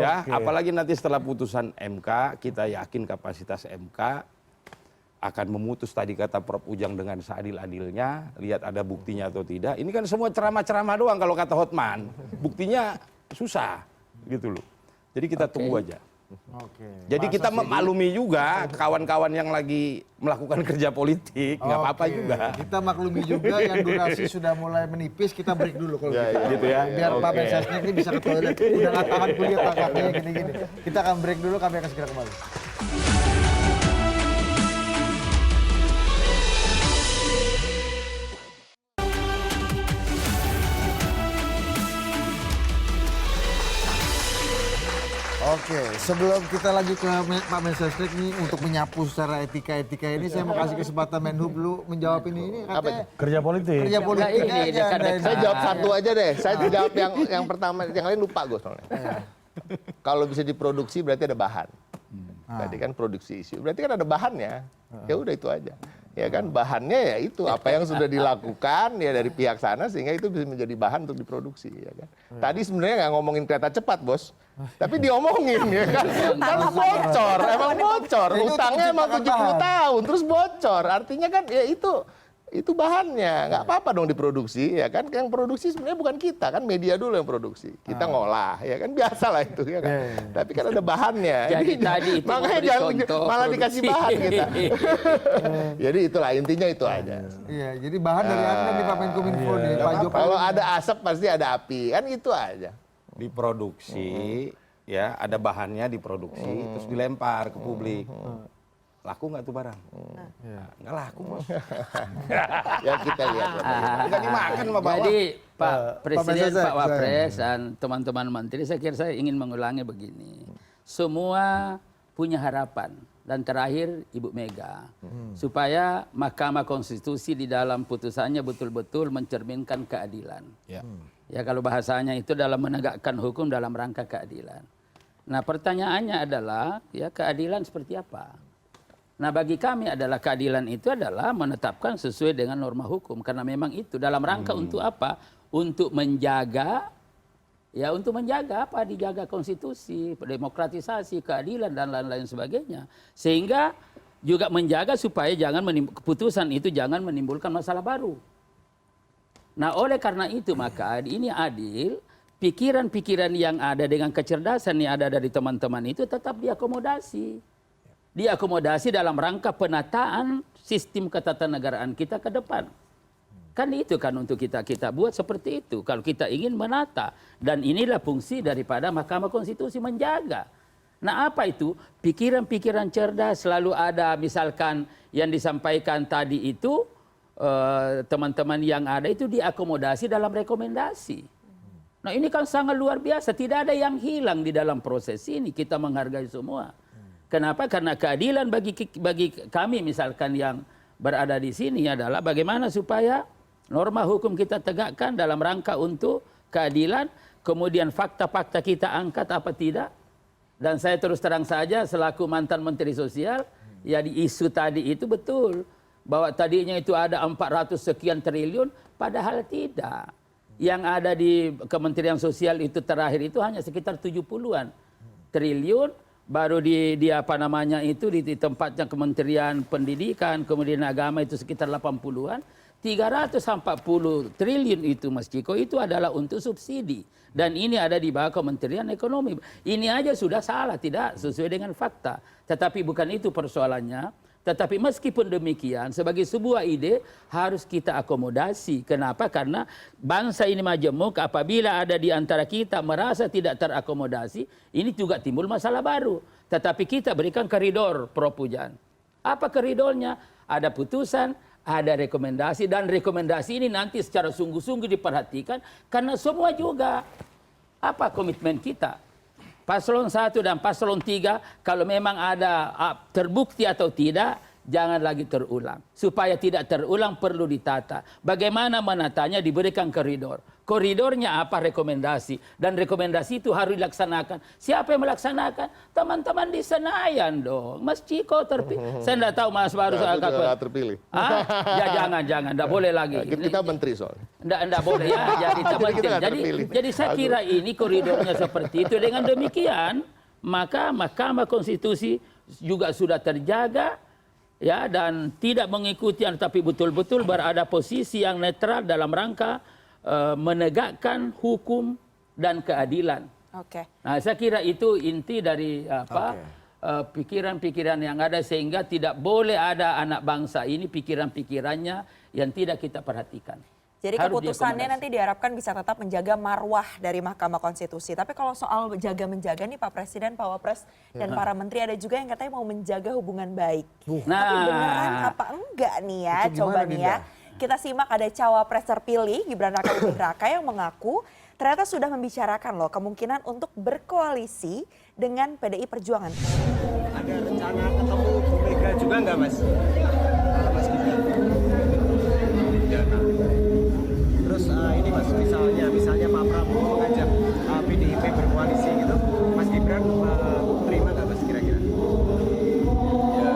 Ya, Oke. apalagi nanti setelah putusan MK, kita yakin kapasitas MK akan memutus tadi kata Prof Ujang dengan seadil-adilnya, lihat ada buktinya atau tidak. Ini kan semua ceramah-ceramah doang kalau kata Hotman. Buktinya susah, gitu loh. Jadi kita tunggu aja. Oke. Jadi kita memaklumi juga kawan-kawan yang lagi melakukan kerja politik, nggak apa-apa Oke. juga. Kita maklumi juga yang durasi sudah mulai menipis, kita break dulu kalau Gitu ya. Biar Pak Oke. Mensesnek ini bisa ke toilet. Udah nggak tahan kuliah kakaknya gini-gini. Kita akan break dulu, kami akan segera kembali. Oke, sebelum kita lanjut ke Pak Mensesnek nih untuk menyapu secara etika-etika ini, saya mau kasih kesempatan Menhub dulu menjawab ini. Katanya Kerja politik. kerja politik ini, aja. dekat-dekat. Anda ini. Saya jawab satu aja deh. Saya jawab yang pertama, yang lain lupa gue soalnya. Kalau bisa diproduksi berarti ada bahan. Tadi kan produksi isu, berarti kan ada bahannya. Ya udah itu aja. Ya kan bahannya ya itu apa yang sudah dilakukan ya dari pihak sana sehingga itu bisa menjadi bahan untuk diproduksi ya kan. Tadi sebenarnya nggak ngomongin kereta cepat bos, tapi diomongin ya kan. Karena bocor, emang bocor. Itu Utangnya emang menciptakan 70 bahan. tahun terus bocor. Artinya kan ya itu itu bahannya, nggak apa-apa dong diproduksi, ya kan? Yang produksi sebenarnya bukan kita, kan media dulu yang produksi, kita ngolah, ya kan biasa lah itu, ya kan? Tapi kan ada bahannya. Jadi tadi itu makanya memberi jangan contoh malah produksi. dikasih bahan kita. Jadi itulah intinya itu aja. Iya, jadi bahan dari Anda nih Pak Menkominfo nih, Pak Jokowi. Kalau ada asap pasti ada api, kan itu aja. Diproduksi, ya ada bahannya diproduksi, terus dilempar ke publik. Laku nggak tuh barang? Nggak laku, Bos. Ya kita lihat. Nggak dimakan sama bawah. Jadi Pak Presiden, Mensos, Pak Wapres, dan teman-teman menteri, saya kira saya ingin mengulangi begini. Semua punya harapan. Dan terakhir Ibu Mega. Supaya Mahkamah Konstitusi di dalam putusannya betul-betul mencerminkan keadilan. Ya kalau bahasanya itu dalam menegakkan hukum dalam rangka keadilan. Nah pertanyaannya adalah, ya keadilan seperti apa? Nah bagi kami adalah keadilan itu adalah menetapkan sesuai dengan norma hukum. Karena memang itu dalam rangka untuk apa? Untuk menjaga, ya untuk menjaga apa? Dijaga konstitusi, demokratisasi, keadilan dan lain-lain sebagainya. Sehingga juga menjaga supaya jangan keputusan itu jangan menimbulkan masalah baru. Nah oleh karena itu maka ini adil, pikiran-pikiran yang ada dengan kecerdasan yang ada dari teman-teman itu tetap diakomodasi. Diakomodasi dalam rangka penataan sistem ketatanegaraan kita ke depan. Kan itu kan untuk kita buat seperti itu. Kalau kita ingin menata. Dan inilah fungsi daripada Mahkamah Konstitusi menjaga. Nah apa itu? Pikiran-pikiran cerdas selalu ada. Misalkan yang disampaikan tadi itu, teman-teman yang ada itu diakomodasi dalam rekomendasi. Nah ini kan sangat luar biasa. Tidak ada yang hilang di dalam proses ini. Kita menghargai semua. Kenapa? Karena keadilan bagi kami misalkan yang berada di sini adalah bagaimana supaya norma hukum kita tegakkan dalam rangka untuk keadilan, kemudian fakta-fakta kita angkat apa tidak. Dan saya terus terang saja selaku mantan Menteri Sosial, ya di isu tadi itu betul. Bahwa tadinya itu ada 400 sekian triliun, padahal tidak. Yang ada di Kementerian Sosial itu terakhir itu hanya sekitar 70-an triliun. Baru di apa namanya itu di tempatnya Kementerian Pendidikan, kemudian Agama itu sekitar 80-an. 340 triliun itu Mas Ciko itu adalah untuk subsidi. Dan ini ada di bawah Kementerian Ekonomi. Ini aja sudah salah, tidak sesuai dengan fakta. Tetapi bukan itu persoalannya. Tetapi meskipun demikian, sebagai sebuah ide harus kita akomodasi. Kenapa? Karena bangsa ini majemuk, apabila ada di antara kita merasa tidak terakomodasi, ini juga timbul masalah baru. Tetapi kita berikan koridor, Prof. Pujan. Apa koridornya? Ada putusan, ada rekomendasi, dan rekomendasi ini nanti secara sungguh-sungguh diperhatikan, karena semua juga apa komitmen kita. Paslon 1 dan paslon 3 kalau memang ada terbukti atau tidak, jangan lagi terulang. Supaya tidak terulang perlu ditata. Bagaimana menatanya? Diberikan koridor. Koridornya apa? Rekomendasi. Dan rekomendasi itu harus dilaksanakan. Siapa yang melaksanakan? Teman-teman di Senayan dong. Mas Ciko terpilih. Saya tidak tahu Mas Baru Nggak terpilih. Ya jangan. Tidak boleh lagi. Kita menteri soalnya. Tidak boleh ya. Jadi saya kira ini koridornya seperti itu. Dengan demikian, maka Mahkamah Konstitusi juga sudah terjaga. Ya, dan tidak mengikuti, tapi betul-betul berada posisi yang netral dalam rangka menegakkan hukum dan keadilan. Oke. Nah, saya kira itu inti dari pikiran-pikiran yang ada, sehingga tidak boleh ada anak bangsa ini pikiran-pikirannya yang tidak kita perhatikan. Jadi keputusannya nanti diharapkan bisa tetap menjaga marwah dari Mahkamah Konstitusi. Tapi kalau soal jaga-menjaga nih Pak Presiden, Pak Wapres, dan para menteri, ada juga yang katanya mau menjaga hubungan baik. Tapi beneran apa enggak nih ya? Coba nih ya. Kita simak, ada cawapres terpilih Gibran Raka Buming Raka yang mengaku ternyata sudah membicarakan loh kemungkinan untuk berkoalisi dengan PDI Perjuangan. Ada rencana ketemu Bu Mega juga nggak Mas? Mas Gibran. Terus ini Mas, misalnya Pak Prabowo mengajak PDIP berkoalisi gitu, Mas Gibran terima nggak Mas kira-kira? Ya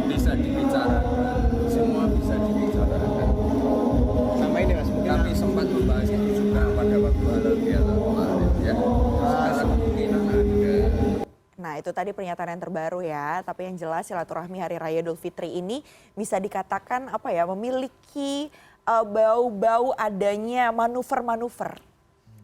bisa dibicarakan, semua bisa dibicarakan. Sama ini Mas, mungkin kami sempat membahas itu juga pada waktu halal bihalal kemarin ya. Sekarang kemungkinan ada. Nah itu tadi pernyataan yang terbaru ya. Tapi yang jelas silaturahmi Hari Raya Idul Fitri ini bisa dikatakan apa ya, memiliki bau-bau adanya manuver-manuver.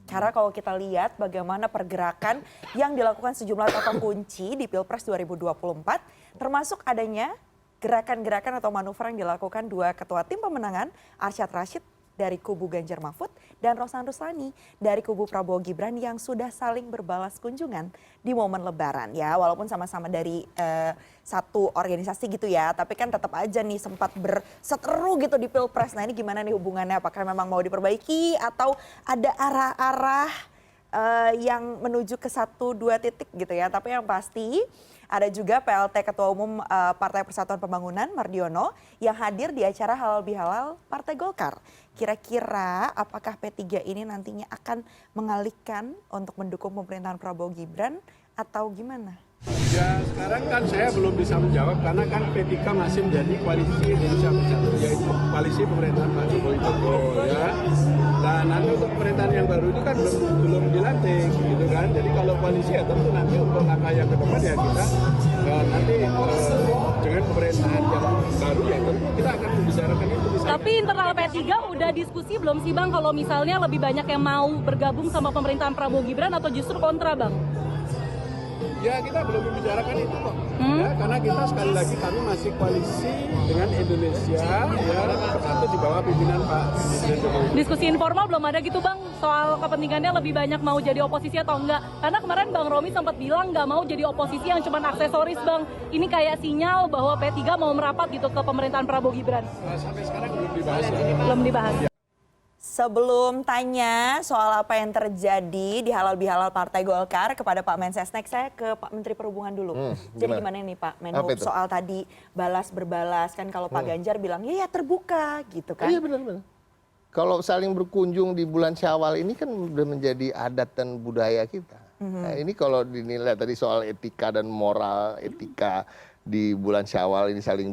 Karena kalau kita lihat bagaimana pergerakan yang dilakukan sejumlah tokoh kunci di Pilpres 2024, termasuk adanya gerakan-gerakan atau manuver yang dilakukan dua ketua tim pemenangan, Arsyad Rashid dari kubu Ganjar Mahfud dan Rosan Ruslani dari kubu Prabowo Gibran yang sudah saling berbalas kunjungan di momen Lebaran ya, walaupun sama-sama dari satu organisasi gitu ya, tapi kan tetap aja nih sempat berseteru gitu di Pilpres. Nah ini gimana nih hubungannya, apakah memang mau diperbaiki atau ada arah-arah yang menuju ke 1-2 titik gitu ya. Tapi yang pasti ada juga PLT Ketua Umum Partai Persatuan Pembangunan Mardiono yang hadir di acara Halal Bihalal Partai Golkar. Kira-kira apakah P3 ini nantinya akan mengalihkan untuk mendukung pemerintahan Prabowo Gibran atau gimana? Ya sekarang kan saya belum bisa menjawab karena kan P3 masih menjadi koalisi Indonesia Bersatu, yaitu koalisi pemerintahan Pak Jokowi Dodo ya. Dan nanti untuk pemerintahan yang baru itu kan belum dilantik gitu kan. Jadi kalau koalisi ya tentu nanti untuk langkah yang ke depan ya kita nanti dengan pemerintahan yang baru ya tentu kita akan membicarakan itu. Tapi internal P3 udah diskusi belum sih Bang kalau misalnya lebih banyak yang mau bergabung sama pemerintahan Prabowo Gibran atau justru kontra Bang? Ya kita belum membicarakan itu kok, ya, karena kita sekali lagi kami masih koalisi dengan Indonesia ya bersatu di bawah pimpinan Pak Presiden Jokowi. Diskusi informal belum ada gitu Bang soal kepentingannya lebih banyak mau jadi oposisi atau enggak? Karena kemarin Bang Romi sempat bilang nggak mau jadi oposisi yang cuma aksesoris Bang. Ini kayak sinyal bahwa P3 mau merapat gitu ke pemerintahan Prabowo Gibran. Sampai sekarang belum dibahas. Belum dibahas. Sebelum tanya soal apa yang terjadi di Halal Bihalal Partai Golkar kepada Pak Mensesnek, saya ke Pak Menteri Perhubungan dulu. Jadi gimana nih Pak Menhub soal tadi balas berbalas, kan kalau Pak Ganjar bilang ya terbuka gitu kan. Iya benar-benar. Kalau saling berkunjung di bulan Syawal ini kan udah menjadi adat dan budaya kita. Nah, ini kalau dinilai tadi soal etika dan moral, etika di bulan Syawal ini saling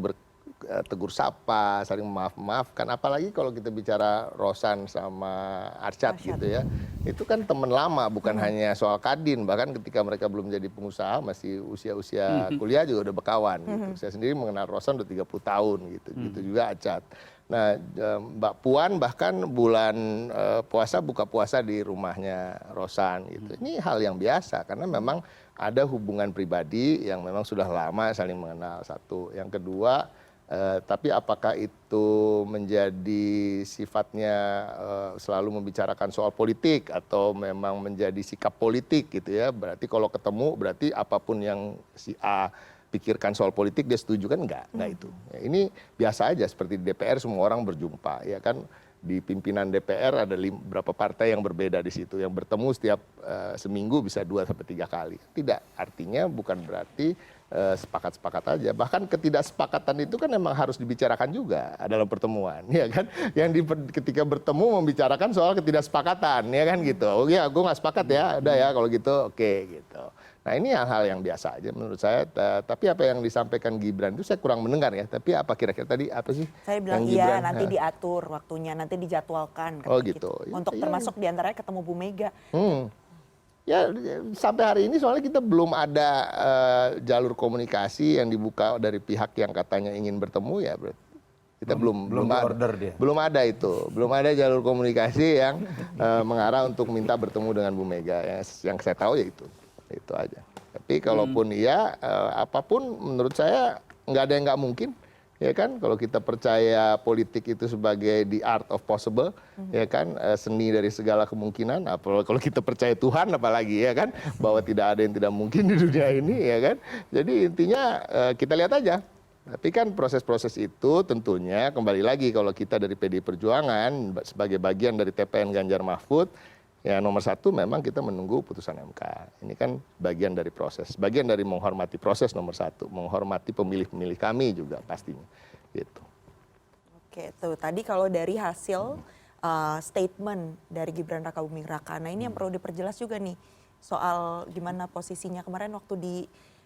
tegur sapa, saling maaf-maafkan. Apalagi kalau kita bicara Rosan sama Arsyad gitu ya. Itu kan teman lama, bukan hanya soal Kadin. Bahkan ketika mereka belum jadi pengusaha, masih usia-usia kuliah juga udah berkawan. Gitu. Saya sendiri mengenal Rosan udah 30 tahun gitu. Gitu juga Arsyad. Nah Mbak Puan bahkan bulan puasa buka puasa di rumahnya Rosan gitu. Ini hal yang biasa karena memang ada hubungan pribadi yang memang sudah lama saling mengenal, satu. Yang kedua, tapi apakah itu menjadi sifatnya selalu membicarakan soal politik atau memang menjadi sikap politik gitu ya. Berarti kalau ketemu berarti apapun yang si A pikirkan soal politik dia setuju kan enggak itu. Ya, ini biasa aja seperti di DPR semua orang berjumpa ya kan. Di pimpinan DPR ada beberapa partai yang berbeda di situ yang bertemu setiap seminggu bisa 2 sampai 3 kali. Tidak, artinya bukan berarti sepakat-sepakat aja. Bahkan ketidaksepakatan itu kan memang harus dibicarakan juga dalam pertemuan, ya kan? Yang ketika bertemu membicarakan soal ketidaksepakatan, ya kan gitu. Oh ya, gue nggak sepakat ya, udah ya kalau gitu, oke gitu. Nah ini hal-hal yang biasa aja menurut saya. Tapi apa yang disampaikan Gibran itu saya kurang mendengar ya. Tapi apa kira-kira tadi apa sih? Saya bilang iya nanti diatur waktunya, nanti dijadwalkan. Oh gitu. Untuk termasuk diantaranya ketemu Bu Mega. Ya sampai hari ini soalnya kita belum ada jalur komunikasi yang dibuka dari pihak yang katanya ingin bertemu ya. Kita belum ada itu, belum ada jalur komunikasi yang mengarah untuk minta bertemu dengan Bu Mega. Yang saya tahu ya itu aja. Tapi kalaupun iya, apapun menurut saya nggak ada yang nggak mungkin. Ya kan, kalau kita percaya politik itu sebagai the art of possible, ya kan, seni dari segala kemungkinan. Apalagi kalau kita percaya Tuhan, apalagi ya kan, bahwa tidak ada yang tidak mungkin di dunia ini, ya kan. Jadi intinya kita lihat aja. Tapi kan proses-proses itu tentunya kembali lagi kalau kita dari PDI Perjuangan sebagai bagian dari TPN Ganjar Mahfud, ya nomor satu memang kita menunggu putusan MK. Ini kan bagian dari proses, bagian dari menghormati proses nomor satu, menghormati pemilih-pemilih kami juga pastinya. Gitu. Oke, tuh tadi kalau dari hasil statement dari Gibran Rakabuming Raka, nah ini yang perlu diperjelas juga nih soal gimana posisinya kemarin waktu di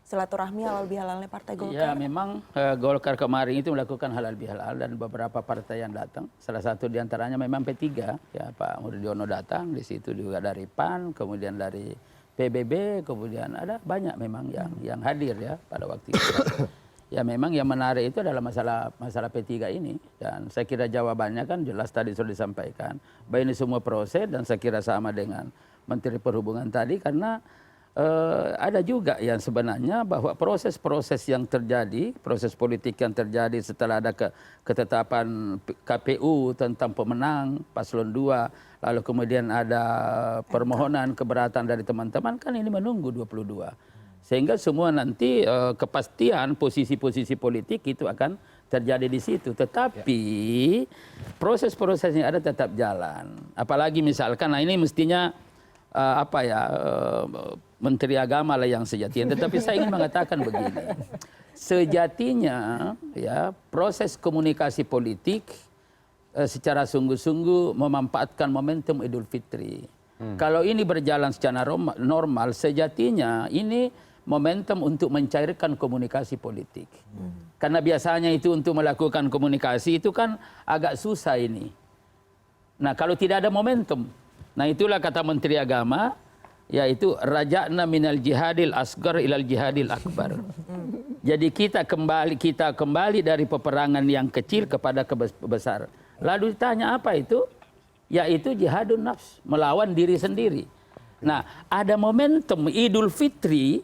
silaturahmi halal bihalalnya Partai Golkar. Ya memang Golkar kemarin itu melakukan halal bihalal dan beberapa partai yang datang. Salah satu diantaranya memang P3, ya Pak Mardiono datang, di situ juga dari PAN, kemudian dari PBB, kemudian ada banyak memang yang hadir ya pada waktu itu. Ya memang yang menarik itu adalah masalah P3 ini, dan saya kira jawabannya kan jelas tadi sudah disampaikan bahwa ini semua proses, dan saya kira sama dengan Menteri Perhubungan tadi, karena ada juga yang sebenarnya bahwa proses-proses yang terjadi, proses politik yang terjadi setelah ada ketetapan KPU tentang pemenang paslon 2, lalu kemudian ada permohonan keberatan dari teman-teman, kan ini menunggu 22. Sehingga semua nanti kepastian posisi-posisi politik itu akan terjadi di situ. Tetapi proses-prosesnya ada tetap jalan. Apalagi misalkan, nah ini mestinya Menteri Agama lah yang sejatinya. Tetapi saya ingin mengatakan begini, sejatinya ya proses komunikasi politik secara sungguh-sungguh memanfaatkan momentum Idul Fitri. Kalau ini berjalan secara normal, sejatinya ini momentum untuk mencairkan komunikasi politik. Karena biasanya itu untuk melakukan komunikasi itu kan agak susah ini. Nah kalau tidak ada momentum, nah itulah kata Menteri Agama, yaitu raja'na minal jihadil asgar ilal jihadil akbar. Jadi kita kembali dari peperangan yang kecil kepada besar. Lalu ditanya apa itu? Yaitu jihadun nafs, melawan diri sendiri. Nah, ada momentum Idul Fitri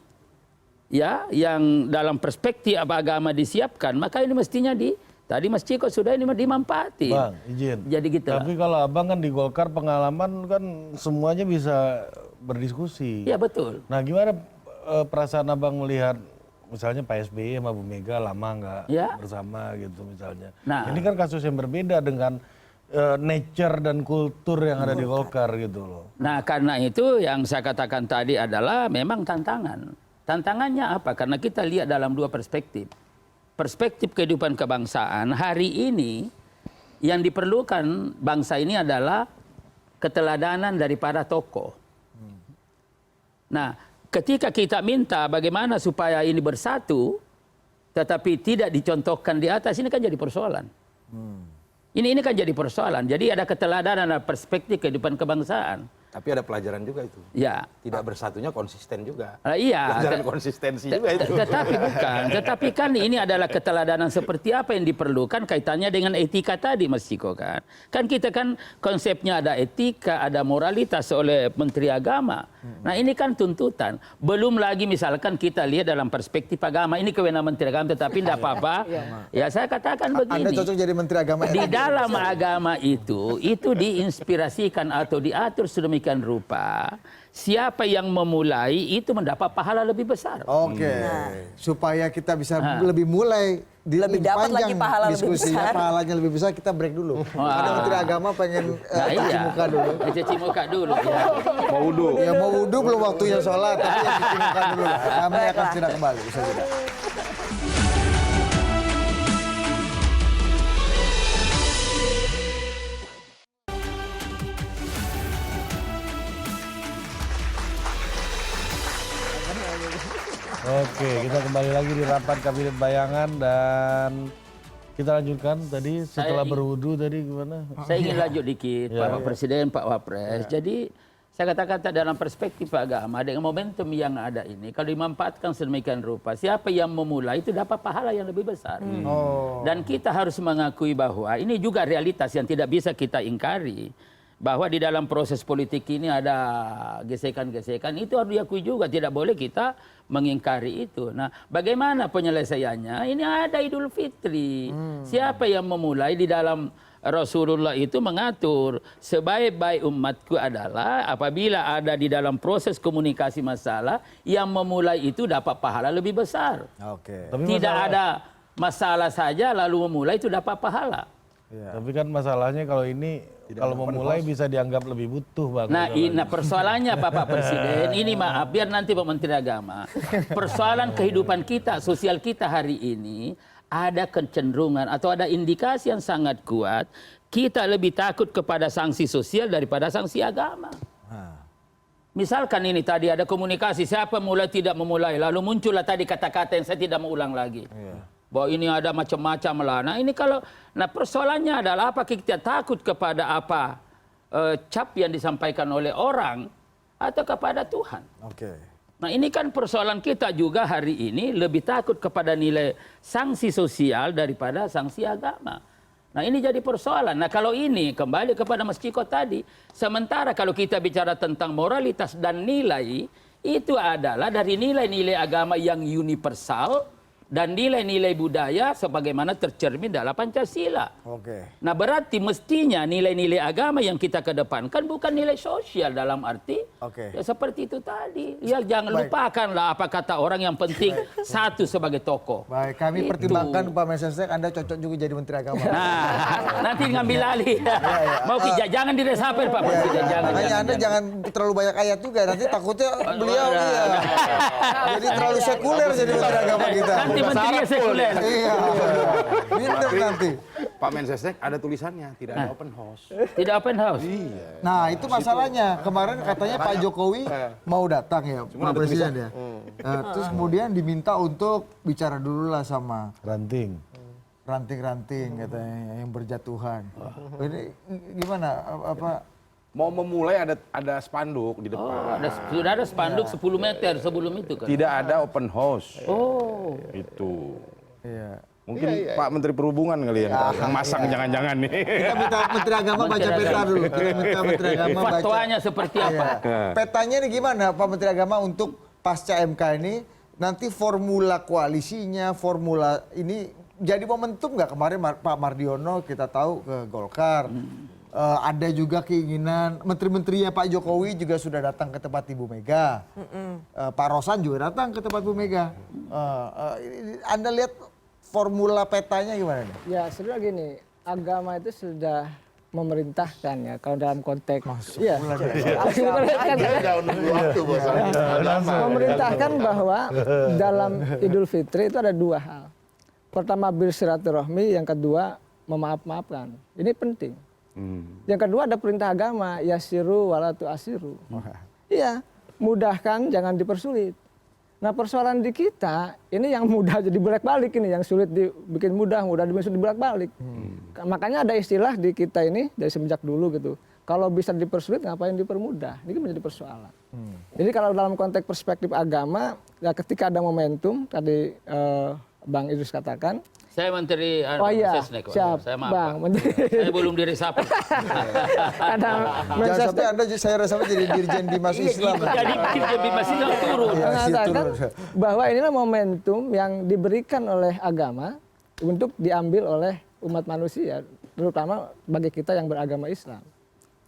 ya yang dalam perspektif agama disiapkan, maka ini mestinya tadi Mas Ciko sudah ini dimanfaati. Bang, izin. Jadi gitu. Tapi kalau Abang kan di Golkar pengalaman kan semuanya bisa berdiskusi. Iya betul. Nah, gimana perasaan Abang melihat misalnya Pak SBY sama Bu Mega lama nggak bersama gitu misalnya. Nah, ini kan kasus yang berbeda dengan nature dan kultur yang ada di Golkar gitu loh. Nah, karena itu yang saya katakan tadi adalah memang tantangan. Tantangannya apa? Karena kita lihat dalam dua perspektif. Perspektif kehidupan kebangsaan, hari ini yang diperlukan bangsa ini adalah keteladanan daripada tokoh. Nah, ketika kita minta bagaimana supaya ini bersatu, tetapi tidak dicontohkan di atas, ini kan jadi persoalan. Ini kan jadi persoalan. Jadi ada keteladanan, ada perspektif kehidupan kebangsaan. Tapi ada pelajaran juga itu. Ya. Tidak bersatunya konsisten juga. Iya. Pelajaran konsistensi juga itu. Tetapi bukan. Tetapi kan ini adalah keteladanan seperti apa yang diperlukan kaitannya dengan etika tadi, Mas Ciko kan. Kan kita kan konsepnya ada etika, ada moralitas oleh Menteri Agama. Nah ini kan tuntutan. Belum lagi misalkan kita lihat dalam perspektif agama. Ini kewenangan Menteri Agama tetapi tidak apa-apa. Ya saya katakan begini. Anda cocok jadi Menteri Agama. Di dalam agama itu diinspirasikan atau diatur sedemikian rupa, siapa yang memulai itu mendapat pahala lebih besar. Oke. Supaya kita bisa lebih mulai lebih dapat lagi pahala diskusinya, pahalanya lebih besar, kita break dulu. Ada Menteri Agama pengen cuci muka dulu. Cuci muka dulu ya. Mau wudhu. Ya mau wudhu belum waktunya sholat, tapi ya cuci muka dulu. Kami akan segera kembali. Bisa juga. Oke, kita kembali lagi di rapat Kabinet Bayangan dan kita lanjutkan tadi setelah berwudu tadi gimana? Saya ingin lanjut dikit, Pak Presiden, Pak Wapres. Jadi saya katakan dalam perspektif agama dengan momentum yang ada ini, kalau dimanfaatkan sedemikian rupa, siapa yang memulai itu dapat pahala yang lebih besar. Dan kita harus mengakui bahwa ini juga realitas yang tidak bisa kita ingkari. Bahwa di dalam proses politik ini ada gesekan-gesekan, itu harus diakui juga, tidak boleh kita mengingkari itu. Nah, bagaimana penyelesaiannya? Ini ada Idul Fitri. Siapa yang memulai di dalam Rasulullah itu mengatur sebaik-baik umatku adalah apabila ada di dalam proses komunikasi masalah yang memulai itu dapat pahala lebih besar. Tidak ada masalah saja lalu memulai itu dapat pahala. Tapi kan masalahnya kalau ini kalau memulai bisa dianggap lebih butuh, Bang. Nah, persoalannya Bapak Presiden, ini maaf biar nanti Pak Menteri Agama. Persoalan kehidupan kita, sosial kita hari ini ada kecenderungan atau ada indikasi yang sangat kuat kita lebih takut kepada sanksi sosial daripada sanksi agama. Misalkan ini tadi ada komunikasi, siapa mulai tidak memulai, lalu muncullah tadi kata-kata yang saya tidak mau ulang lagi. Bahwa ini ada macam-macam lah. Nah ini kalau, nah persoalannya adalah apa kita takut kepada apa cap yang disampaikan oleh orang atau kepada Tuhan. Oke. Nah ini kan persoalan kita juga hari ini lebih takut kepada nilai sanksi sosial daripada sanksi agama. Nah ini jadi persoalan. Nah kalau ini kembali kepada Mas Ciko tadi, sementara kalau kita bicara tentang moralitas dan nilai, itu adalah dari nilai-nilai agama yang universal dan nilai-nilai budaya sebagaimana tercermin dalam Pancasila. Oke. Nah berarti mestinya nilai-nilai agama yang kita kedepankan bukan nilai sosial dalam arti ya seperti itu tadi. Ya jangan lupakanlah apa kata orang yang penting satu sebagai tokoh. Baik, kami pertimbangkan Pak Mensesnek, Anda cocok juga jadi Menteri Agama. Nah, nanti ngambil alih. Mau jangan diresapel Pak Presiden. Makanya Anda jangan terlalu banyak ayat juga, nanti takutnya beliau jadi terlalu sekuler jadi Menteri Agama kita. Menterinya sekuler. Iya. Minder nanti. Pak Mensesnek ada tulisannya, tidak ada open house. Tidak open house. Iya. Nah itu masalahnya. Kemarin katanya Pak Jokowi mau datang ya, Pak Presiden ya. Terus kemudian diminta untuk bicara dulu lah sama ranting-ranting katanya yang berjatuhan. Ini gimana? Apa? Mau memulai ada spanduk di depan. Sudah ada spanduk 10 meter sebelum itu kan. Tidak ada open house. Oh. Itu. Iya. Mungkin Pak Menteri Perhubungan kali yang masang jangan-jangan nih. Kita minta Menteri Agama baca peta dulu. Kita minta Menteri Agama baca. Fatwanya seperti apa? Petanya ini gimana Pak Menteri Agama untuk pasca MK ini? Nanti formula koalisinya, formula ini jadi momentum nggak? Kemarin Pak Mardiono kita tahu ke Golkar. Ada juga keinginan menteri-menterinya Pak Jokowi juga sudah datang ke tempat Ibu Mega. Pak Rosan juga datang ke tempat Bu Mega. Anda lihat formula petanya gimana nih? Ya sebenarnya gini, agama itu sudah memerintahkan ya kalau dalam konteks memerintahkan bahwa dalam Idul Fitri itu ada dua hal. Pertama bersilaturahmi, yang kedua memaaf-maafkan. Ini penting. Yang kedua ada perintah agama, yasiru wala tu'asiru. Iya, mudahkan jangan dipersulit. Nah persoalan di kita, ini yang mudah jadi bolak-balik ini, yang sulit dibikin mudah dibikin bolak-balik. Makanya ada istilah di kita ini dari semenjak dulu gitu. Kalau bisa dipersulit ngapain dipermudah? Ini menjadi persoalan. Jadi kalau dalam konteks perspektif agama, ya ketika ada momentum, tadi Bang Idrus katakan, saya Menteri Sesnek. Siap, saya maaf, Bang. Saya belum diresapel. Jangan sampai Anda saya resapel jadi Dirjen Bimas Islam. Jadi Dirjen Bimas Islam turun. Mengatakan bahwa inilah momentum yang diberikan oleh agama untuk diambil oleh umat manusia, terutama bagi kita yang beragama Islam.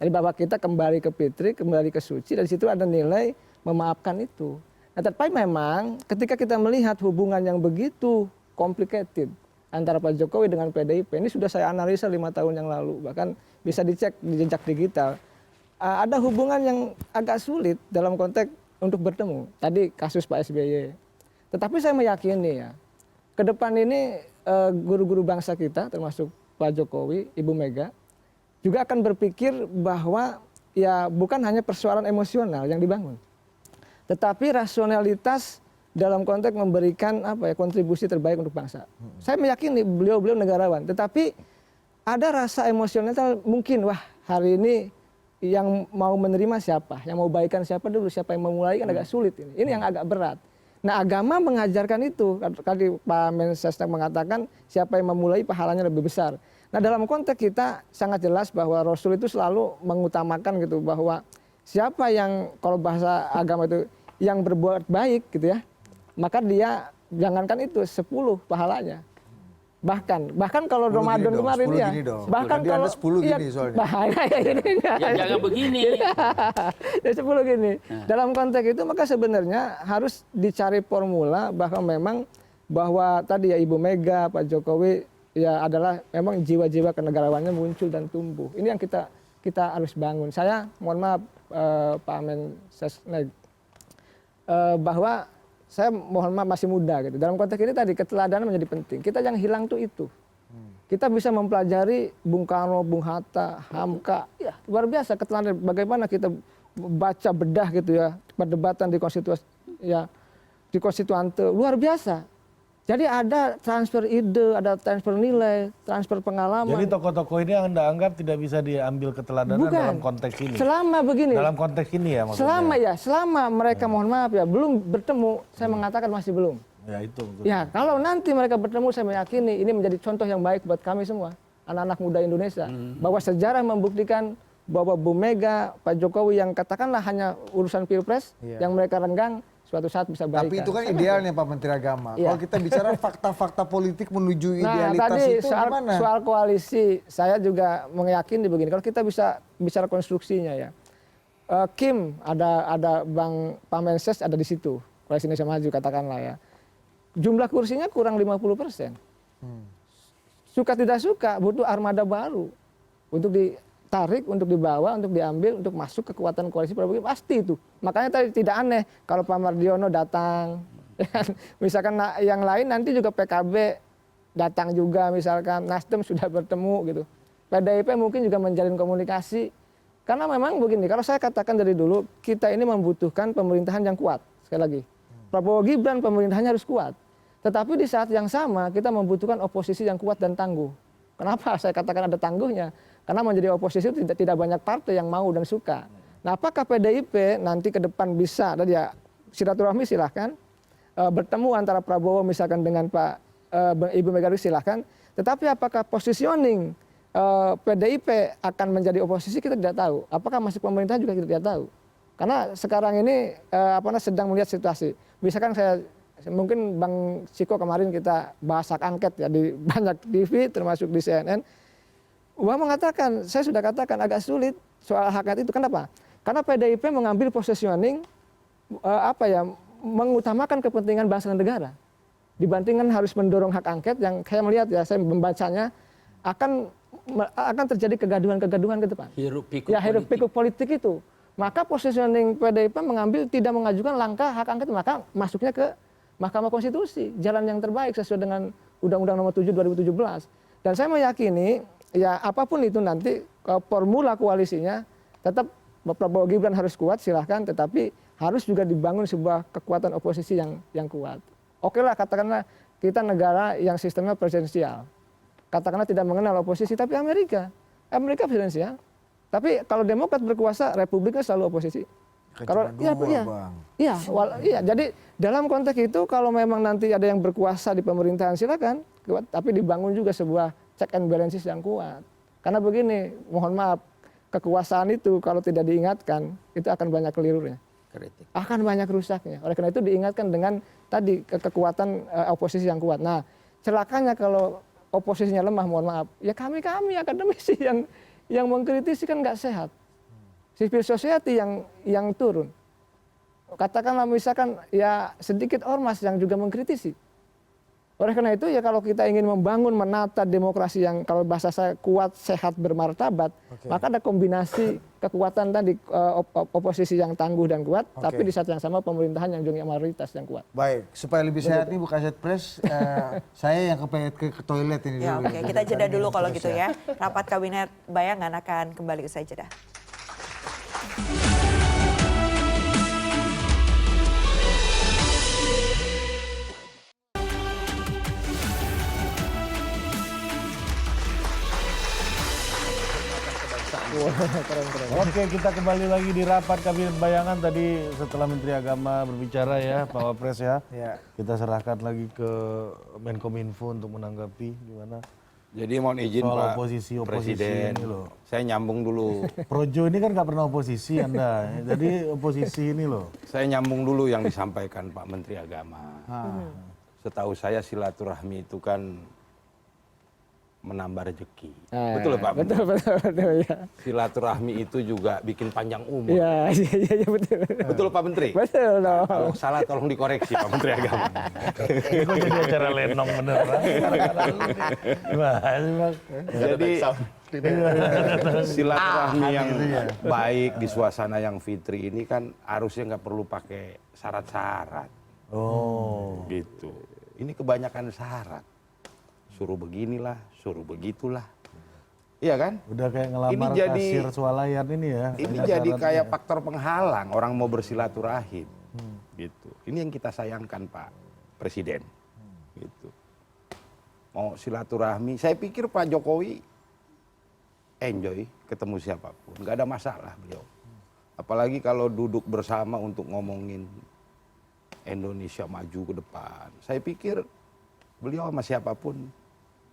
Jadi bahwa kita kembali ke fitri, kembali ke suci, dan di situ ada nilai memaafkan itu. Nah, tapi memang ketika kita melihat hubungan yang begitu complicated antara Pak Jokowi dengan PDIP, ini sudah saya analisa 5 tahun yang lalu, bahkan bisa dicek di jejak digital. Ada hubungan yang agak sulit dalam konteks untuk bertemu. Tadi kasus Pak SBY. Tetapi saya meyakini ya, ke depan ini guru-guru bangsa kita, termasuk Pak Jokowi, Ibu Mega, juga akan berpikir bahwa ya bukan hanya persoalan emosional yang dibangun, tetapi rasionalitas dalam konteks memberikan kontribusi terbaik untuk bangsa. Saya meyakini beliau negarawan, tetapi ada rasa emosional mungkin, wah hari ini yang mau menerima siapa, yang mau baikan siapa dulu, siapa yang memulai kan agak sulit ini. Ini yang agak berat. Nah agama mengajarkan itu, tadi Pak Mensesnek mengatakan siapa yang memulai pahalanya lebih besar. Nah dalam konteks kita sangat jelas bahwa Rasul itu selalu mengutamakan gitu, bahwa siapa yang kalau bahasa agama itu yang berbuat baik gitu ya, maka dia jangankan itu 10 pahalanya. Bahkan kalau Ramadan kemarin ya, bahkan kalau 10 gini soalnya. Bahaya ya ini. Jangan begini. Ya 10 gini. Dalam konteks itu maka sebenarnya harus dicari formula bahwa tadi ya Ibu Mega, Pak Jokowi ya adalah memang jiwa-jiwa kenegarawannya muncul dan tumbuh. Ini yang kita harus bangun. Saya mohon maaf Pak Mensesnek, bahwa saya mohon maaf masih muda gitu. Dalam konteks ini tadi keteladanan menjadi penting. Kita yang hilang tuh itu. Kita bisa mempelajari Bung Karno, Bung Hatta, Hamka, ya luar biasa keteladanan. Bagaimana kita baca bedah gitu ya perdebatan di konstituante luar biasa. Jadi ada transfer ide, ada transfer nilai, transfer pengalaman. Jadi tokoh-tokoh ini yang Anda anggap tidak bisa diambil keteladanan dalam konteks ini? Selama begini. Dalam konteks ini ya maksudnya? Selama mereka mohon maaf ya, belum bertemu, saya mengatakan masih belum. Ya itu. Ya kalau nanti mereka bertemu, saya meyakini ini menjadi contoh yang baik buat kami semua. Anak-anak muda Indonesia. Bahwa sejarah membuktikan bahwa Bu Mega, Pak Jokowi yang katakanlah hanya urusan pilpres, yang mereka renggang, suatu saat bisa baikan. Tapi itu kan idealnya Pak Menteri Agama. Kalau kita bicara fakta-fakta politik menuju idealitas tadi itu gimana? Soal koalisi, saya juga meyakini begini. Kalau kita bisa bicara konstruksinya ya, Kim ada Bang Pamenses ada di situ, Koalisi Indonesia Maju katakanlah ya. Jumlah kursinya kurang 50%. Suka tidak suka butuh armada baru untuk ditarik, untuk dibawa, untuk diambil, untuk masuk kekuatan koalisi Prabowo pasti itu. Makanya tadi tidak aneh kalau Pak Mardiono datang, misalkan yang lain nanti juga PKB datang juga, misalkan Nasdem sudah bertemu gitu. PDIP mungkin juga menjalin komunikasi. Karena memang begini, kalau saya katakan dari dulu kita ini membutuhkan pemerintahan yang kuat. Sekali lagi, Prabowo Gibran pemerintahannya harus kuat. Tetapi di saat yang sama kita membutuhkan oposisi yang kuat dan tangguh. Kenapa saya katakan ada tangguhnya? Karena menjadi oposisi itu tidak banyak partai yang mau dan suka. Nah, apakah PDIP nanti ke depan bisa, tadi ya silaturahmi silahkan, bertemu antara Prabowo misalkan dengan Ibu Megawati silahkan, tetapi apakah positioning PDIP akan menjadi oposisi kita tidak tahu. Apakah masuk pemerintahan juga kita tidak tahu. Karena sekarang ini sedang melihat situasi. Misalkan mungkin Bang Ciko kemarin kita bahas hak angket ya di banyak TV termasuk di CNN. Mengatakan, saya sudah katakan agak sulit soal hak angket itu. Kenapa? Karena PDIP mengambil positioning mengutamakan kepentingan bangsa dan negara. Dibandingkan harus mendorong hak angket yang saya melihat ya, saya membacanya akan terjadi kegaduhan-kegaduhan ke depan. Hiruk pikuk politik itu. Maka positioning PDIP mengambil tidak mengajukan langkah hak angket, maka masuknya ke Mahkamah Konstitusi, jalan yang terbaik sesuai dengan Undang-Undang Nomor 7 2017. Dan saya meyakini ya apapun itu nanti formula koalisinya tetap Prabowo Gibran harus kuat silahkan, tetapi harus juga dibangun sebuah kekuatan oposisi yang kuat. Oke lah katakanlah kita negara yang sistemnya presidensial. Katakanlah tidak mengenal oposisi, tapi Amerika presidensial. Tapi kalau Demokrat berkuasa, Republiknya selalu oposisi. Kalau jadi dalam konteks itu kalau memang nanti ada yang berkuasa di pemerintahan silakan, tapi dibangun juga sebuah check and balances yang kuat. Karena begini, mohon maaf, kekuasaan itu kalau tidak diingatkan itu akan banyak kelirunya. Akan banyak rusaknya. Oleh karena itu diingatkan dengan tadi kekuatan oposisi yang kuat. Nah, celakanya kalau oposisinya lemah, mohon maaf, ya kami akademisi yang mengkritisi kan nggak sehat. Civil society yang turun. Katakanlah misalkan ya sedikit ormas yang juga mengkritisi. Oleh karena itu ya kalau kita ingin membangun menata demokrasi yang kalau bahasa saya kuat, sehat, bermartabat, maka ada kombinasi kekuatan tadi oposisi yang tangguh dan kuat, tapi di saat yang sama pemerintahan yang juga mayoritas yang kuat. Baik, supaya lebih sehat nih Bu Kaset Pres, saya yang ke toilet ini dulu. Oke, kita jeda dulu kalau gitu ya. Rapat Kabinet Bayangan akan kembali usai jeda. Oke, kita kembali lagi di rapat Kabinet Bayangan tadi setelah Menteri Agama berbicara ya, Pak Wapres ya. Kita serahkan lagi ke Menkominfo untuk menanggapi gimana. Jadi mohon izin soal Pak Presiden, ini loh. Saya nyambung dulu. Projo ini kan nggak pernah oposisi Anda, jadi oposisi ini loh. Saya nyambung dulu yang disampaikan Pak Menteri Agama. Setahu saya silaturahmi itu kan menambah rezeki. Betul Pak? Betul ya. Silaturahmi itu juga bikin panjang umur. Iya betul. Betul Pak Menteri? Betul dong. Kalau salah tolong dikoreksi Pak Menteri Agama. Ini kok jadi acara lenong beneran. Jadi silaturahmi yang baik di suasana yang fitri ini kan harusnya nggak perlu pakai syarat-syarat. Oh. Gitu. Ini kebanyakan syarat. Suruh beginilah, suruh begitulah. Iya kan? Udah kayak ngelamar kasir swalayan ini ya. Ini jadi kayak faktor penghalang orang mau bersilaturahim. Gitu. Ini yang kita sayangkan Pak Presiden. Gitu. Mau silaturahmi, saya pikir Pak Jokowi enjoy ketemu siapapun, nggak ada masalah beliau. Apalagi kalau duduk bersama untuk ngomongin Indonesia maju ke depan. Saya pikir beliau sama siapapun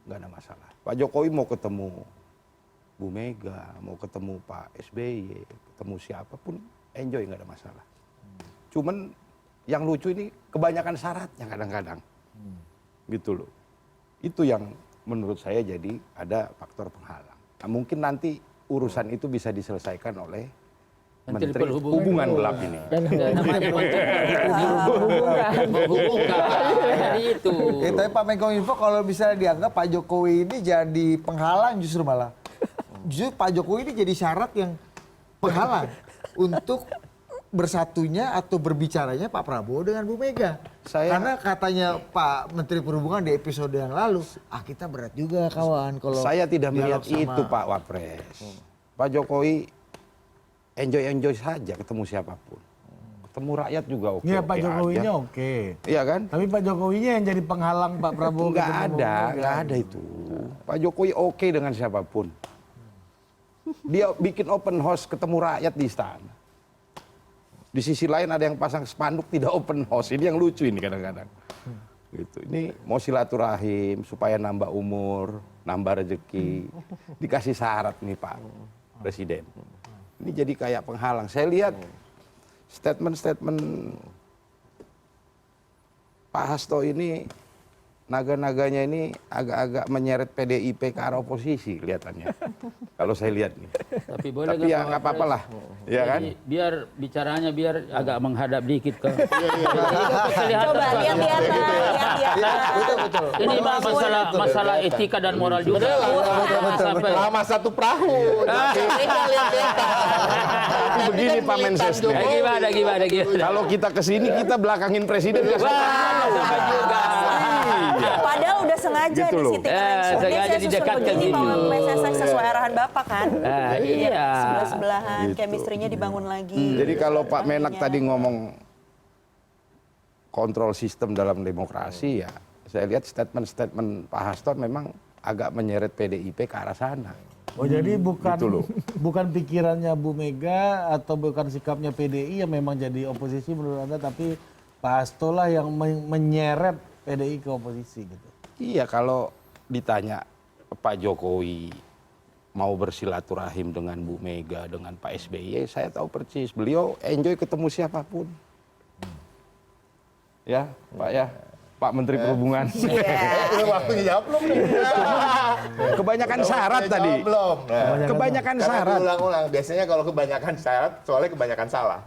nggak ada masalah. Pak Jokowi mau ketemu Bu Mega, mau ketemu Pak SBY, ketemu siapapun, enjoy nggak ada masalah. Cuman yang lucu ini kebanyakan syaratnya kadang-kadang, gitu loh. Itu yang menurut saya jadi ada faktor penghalang. Nah, mungkin nanti urusan itu bisa diselesaikan oleh Menteri Perhubungan gelap ini. Tapi Pak Menkominfo kalau misalnya dianggap Pak Jokowi ini jadi penghalang justru malah. Justru Pak Jokowi ini jadi syarat yang penghalang untuk bersatunya atau berbicaranya Pak Prabowo dengan Bu Mega. Karena katanya Pak Menteri Perhubungan di episode yang lalu, kita berat juga kawan kalau saya tidak melihat itu Pak Wapres. Pak Jokowi enjoy saja ketemu siapapun. Ketemu rakyat juga oke. Iya, Pak Jokowinya oke. Iya kan? Tapi Pak Jokowinya yang jadi penghalang Pak Prabowo. Nggak ada itu. Pak Jokowi oke dengan siapapun. Dia bikin open house ketemu rakyat di istana. Di sisi lain ada yang pasang spanduk tidak open house. Ini yang lucu ini kadang-kadang. Gitu. Ini mau silaturahim supaya nambah umur, nambah rezeki. Dikasih syarat nih Pak Presiden. Ini jadi kayak penghalang. Saya lihat statement-statement Pak Hasto ini, naga-naganya ini agak-agak menyeret PDIP ke arah oposisi kelihatannya. Kalau saya lihat nih. Tapi boleh ya nggak apa-apa lah. Ya kan? Biar bicaranya biar agak menghadap dikit ke. Coba lihat. Betul. Ini masalah etika dan moral juga. Betul. Lama satu perahu. Tapi begini Pak Mensesnek. Gimana? Kalau kita kesini kita belakangin presiden. Padahal udah sengaja gitu di sitting arrangement. Sengaja didekatkan begini gitu. mau PSSX sesuai arahan Bapak kan. Iya. Sebelah-sebelahan, chemistry-nya dibangun lagi. Jadi kalau Pak Menak tadi ngomong kontrol sistem dalam demokrasi ya, saya lihat statement-statement Pak Hasto memang agak menyeret PDIP ke arah sana. Oh jadi bukan Gitu loh. bukan pikirannya Bu Mega atau bukan sikapnya PDI yang memang jadi oposisi menurut Anda, tapi Pak Hasto lah yang menyeret PDI ke oposisi gitu. Iya, kalau ditanya Pak Jokowi mau bersilaturahim dengan Bu Mega, dengan Pak SBY, saya tahu persis beliau enjoy ketemu siapapun. Ya, Pak ya. Pak Menteri Perhubungan. Waktunya jawab belum nih? Kebanyakan syarat tadi. Belum. Kebanyakan syarat. Ulang-ulang. Biasanya kalau kebanyakan syarat, soalnya kebanyakan salah.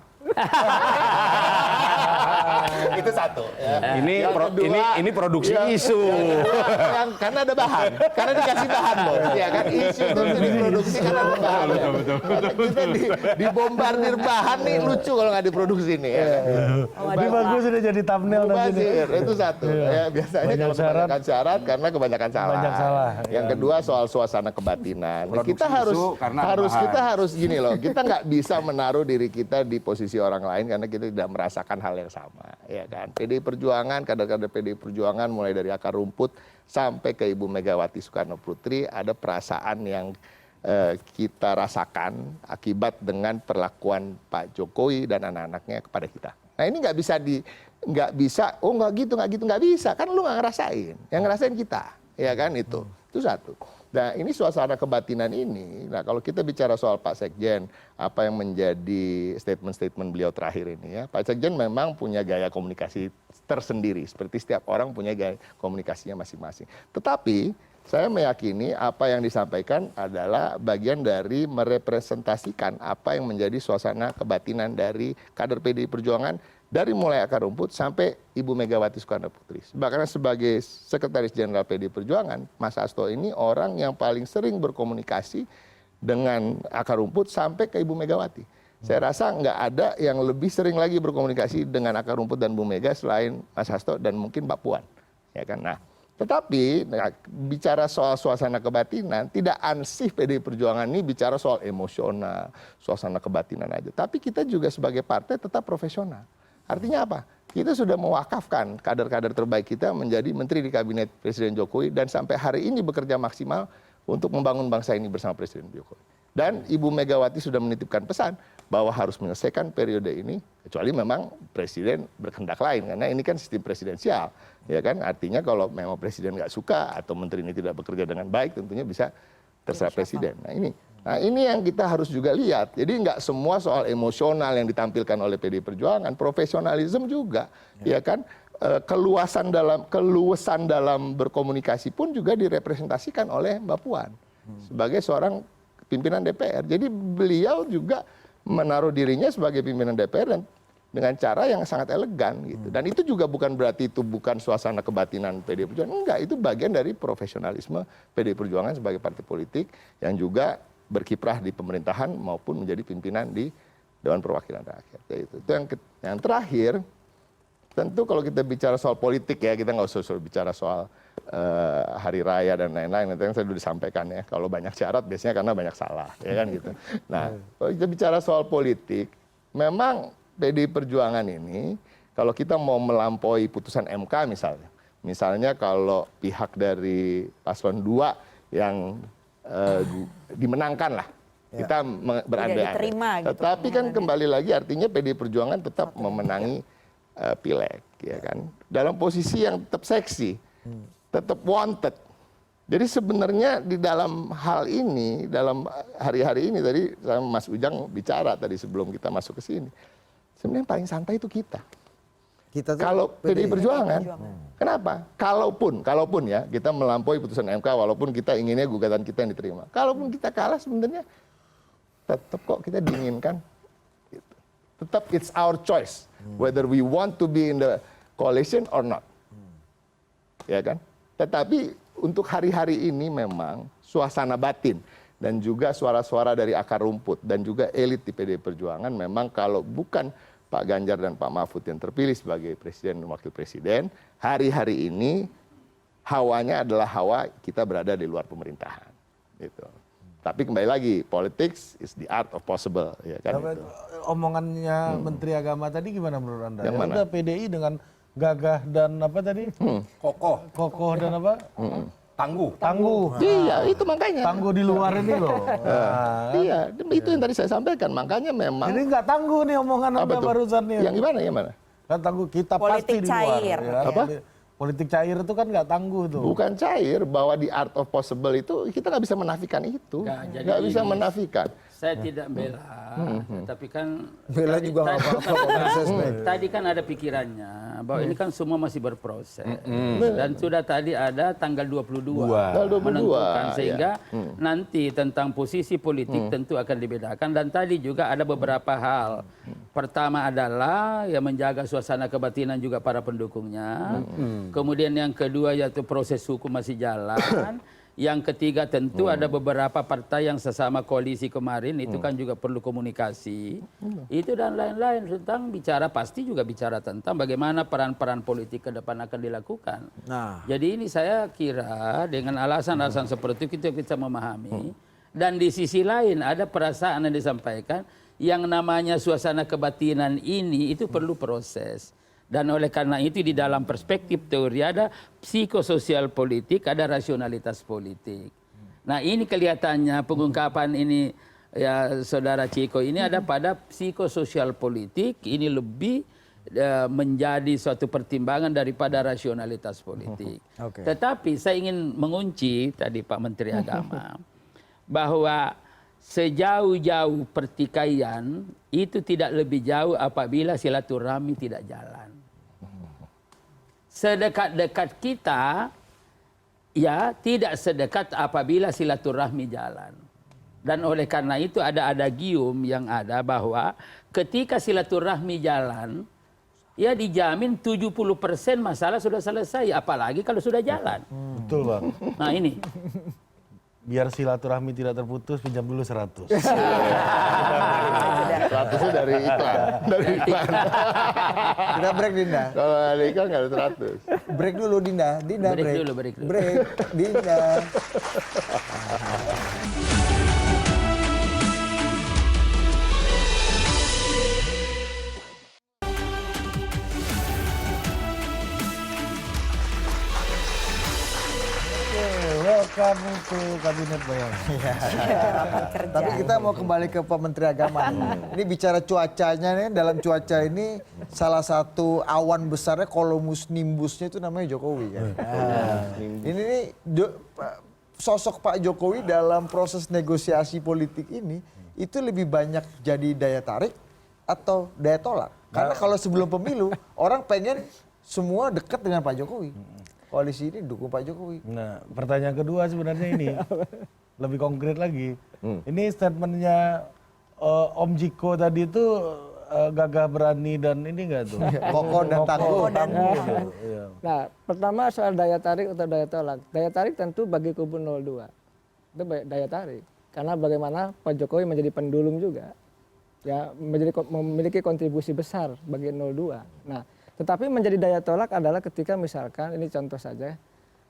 Itu satu. Ya. Ini produksi isu. Karena ada bahan. Karena dikasih bahan, Bos. Ya kan isu itu diproduksi karena ada bahan. Betul. Kita dibombardir bahan nih lucu kalau nggak diproduksi nih. Ya kan? Ini bagus sudah jadi thumbnail nanti. Itu satu. Ya, biasanya kalau kebanyakan syarat karena kebanyakan salah. Banyak salah. Yang kedua soal suasana kebatinan. Kita harus gini loh. Kita nggak bisa menaruh diri kita di posisi orang lain karena kita tidak merasakan hal yang sama, ya kan? PDI Perjuangan, kader-kader PDI Perjuangan mulai dari akar rumput sampai ke Ibu Megawati Soekarno Putri ada perasaan yang kita rasakan akibat dengan perlakuan Pak Jokowi dan anak-anaknya kepada kita. Nah ini nggak bisa, nggak bisa, kan lu nggak ngerasain, yang ngerasain kita, ya kan itu satu. Nah ini suasana kebatinan ini, nah kalau kita bicara soal Pak Sekjen, apa yang menjadi statement-statement beliau terakhir ini ya, Pak Sekjen memang punya gaya komunikasi tersendiri, seperti setiap orang punya gaya komunikasinya masing-masing. Tetapi saya meyakini apa yang disampaikan adalah bagian dari merepresentasikan apa yang menjadi suasana kebatinan dari kader PDI Perjuangan, dari mulai akar rumput sampai Ibu Megawati Soekarno Putri. Bahkan sebagai Sekretaris Jenderal PDI Perjuangan, Mas Hasto ini orang yang paling sering berkomunikasi dengan akar rumput sampai ke Ibu Megawati. Saya rasa nggak ada yang lebih sering lagi berkomunikasi dengan akar rumput dan Bu Mega selain Mas Hasto dan mungkin Mbak Puan. Ya kan? Nah, tetapi bicara soal suasana kebatinan, tidak ansih PDI Perjuangan ini bicara soal emosional, suasana kebatinan aja. Tapi kita juga sebagai partai tetap profesional. Artinya apa? kita sudah mewakafkan kader-kader terbaik kita menjadi menteri di kabinet Presiden Jokowi dan sampai hari ini bekerja maksimal untuk membangun bangsa ini bersama Presiden Jokowi. Dan Ibu Megawati sudah menitipkan pesan bahwa harus menyelesaikan periode ini, kecuali memang Presiden berkehendak lain, karena ini kan sistem presidensial, ya kan? Artinya kalau memang Presiden nggak suka atau menteri ini tidak bekerja dengan baik, tentunya bisa terserah Presiden. Nah ini yang kita harus juga lihat. Jadi nggak semua soal emosional yang ditampilkan oleh PDI Perjuangan, profesionalisme juga, ya kan? Keluasan dalam berkomunikasi pun juga direpresentasikan oleh Mbak Puan sebagai seorang pimpinan DPR. Jadi beliau juga menaruh dirinya sebagai pimpinan DPR dan dengan cara yang sangat elegan gitu. Dan itu juga bukan berarti itu bukan suasana kebatinan PDI Perjuangan. Enggak, itu bagian dari profesionalisme PDI Perjuangan sebagai partai politik yang juga berkiprah di pemerintahan maupun menjadi pimpinan di Dewan Perwakilan Rakyat. Itu yang terakhir, tentu kalau kita bicara soal politik ya, kita nggak usah bicara soal hari raya dan lain-lain. Itu yang saya sudah disampaikan ya. Kalau banyak syarat biasanya karena banyak salah, ya kan gitu. Nah, kalau kita bicara soal politik, memang PDI Perjuangan ini, kalau kita mau melampaui putusan MK misalnya kalau pihak dari paslon 2 yang dimenangkan lah, kita berandai-andai. Gitu, tetapi kan kembali lagi artinya PDI Perjuangan tetap memenangi pileg, ya kan, dalam posisi yang tetap seksi, tetap wanted. Jadi sebenarnya di dalam hal ini, dalam hari-hari ini tadi sama Mas Ujang bicara tadi sebelum kita masuk ke sini, sebenarnya paling santai itu kita. Kalau PDI Perjuangan, kenapa? Kalaupun ya kita melampaui putusan MK, walaupun kita inginnya gugatan kita yang diterima, kalaupun kita kalah sebenarnya tetap kok kita diinginkan. Tetap it's our choice whether we want to be in the coalition or not, ya kan? Tetapi untuk hari-hari ini memang suasana batin dan juga suara-suara dari akar rumput dan juga elit di PDI Perjuangan memang kalau bukan Pak Ganjar dan Pak Mahfud yang terpilih sebagai presiden dan wakil presiden, hari-hari ini hawanya adalah hawa kita berada di luar pemerintahan. Gitu. Tapi kembali lagi, politics is the art of possible. Ya kan, gitu. Omongannya Menteri Agama tadi gimana menurut Anda? Yang mana? Udah PDI dengan gagah dan apa tadi? Kokoh dan apa? Tangguh. Iya, itu makanya. Tangguh di luar ini loh. Iya, itu yang tadi saya sampaikan. Makanya memang. Ini nggak tangguh nih omongan Anda barusan nih. Yang gimana? Kan tangguh kita politik pasti di luar. cair. Ya. Apa? Politik cair itu kan nggak tangguh tuh. Bukan cair, bahwa di art of possible itu kita nggak bisa menafikan itu. Nggak bisa menafikan. Saya tidak bela, tapi kan Bela juga nggak apa-apa. tadi kan ada pikirannya bahwa ini kan semua masih berproses dan sudah tadi ada tanggal 22 menentukan sehingga nanti tentang posisi politik tentu akan dibedakan dan tadi juga ada beberapa hal. Pertama adalah ya menjaga suasana kebatinan juga para pendukungnya. Kemudian yang kedua yaitu proses hukum masih jalan. Yang ketiga tentu ada beberapa partai yang sesama koalisi kemarin itu kan juga perlu komunikasi. Itu dan lain-lain tentang pasti juga bicara tentang bagaimana peran-peran politik ke depan akan dilakukan. Jadi ini saya kira dengan alasan-alasan seperti itu kita bisa memahami. Dan di sisi lain ada perasaan yang disampaikan yang namanya suasana kebatinan ini itu perlu proses. Dan oleh karena itu di dalam perspektif teori ada psikososial politik, ada rasionalitas politik. Nah ini kelihatannya pengungkapan ini ya saudara Ciko ini ada pada psikososial politik, ini lebih menjadi suatu pertimbangan daripada rasionalitas politik. Tetapi saya ingin mengunci tadi Pak Menteri Agama bahwa sejauh-jauh pertikaian itu tidak lebih jauh apabila silaturahmi tidak jalan. Sedekat-dekat kita, ya tidak sedekat apabila silaturahmi jalan. Dan oleh karena itu ada adagium yang ada bahwa ketika silaturahmi jalan, ya dijamin 70% masalah sudah selesai, apalagi kalau sudah jalan. Betul Bang. Nah ini. Biar silaturahmi tidak terputus, pinjam dulu 100. 100-nya dari iklan. Kita break Dinda. Kalau ada iklan nggak ada 100. Break dulu Dinda. Break dulu. Break. Dinda. welcome to Kabinet Bayangan. Tapi kita mau kembali ke Pak Menteri Agama. Ini bicara cuacanya nih, dalam cuaca ini salah satu awan besarnya cumulus nimbusnya itu namanya Jokowi kan. Ini nih sosok Pak Jokowi dalam proses negosiasi politik ini itu lebih banyak jadi daya tarik atau daya tolak? Karena kalau sebelum pemilu orang pengen semua dekat dengan Pak Jokowi. Koalisi ini dukung Pak Jokowi. Nah, pertanyaan kedua sebenarnya ini lebih konkret lagi. Ini statementnya Om Jiko tadi itu gagah berani dan ini enggak tuh? Kokoh dan tangguh. Nah, pertama soal daya tarik atau daya tolak. Daya tarik tentu bagi kubu 02. Itu daya tarik. Karena bagaimana Pak Jokowi menjadi pendulum juga. Ya, memiliki kontribusi besar bagi 02. Nah, tetapi menjadi daya tolak adalah ketika misalkan, ini contoh saja,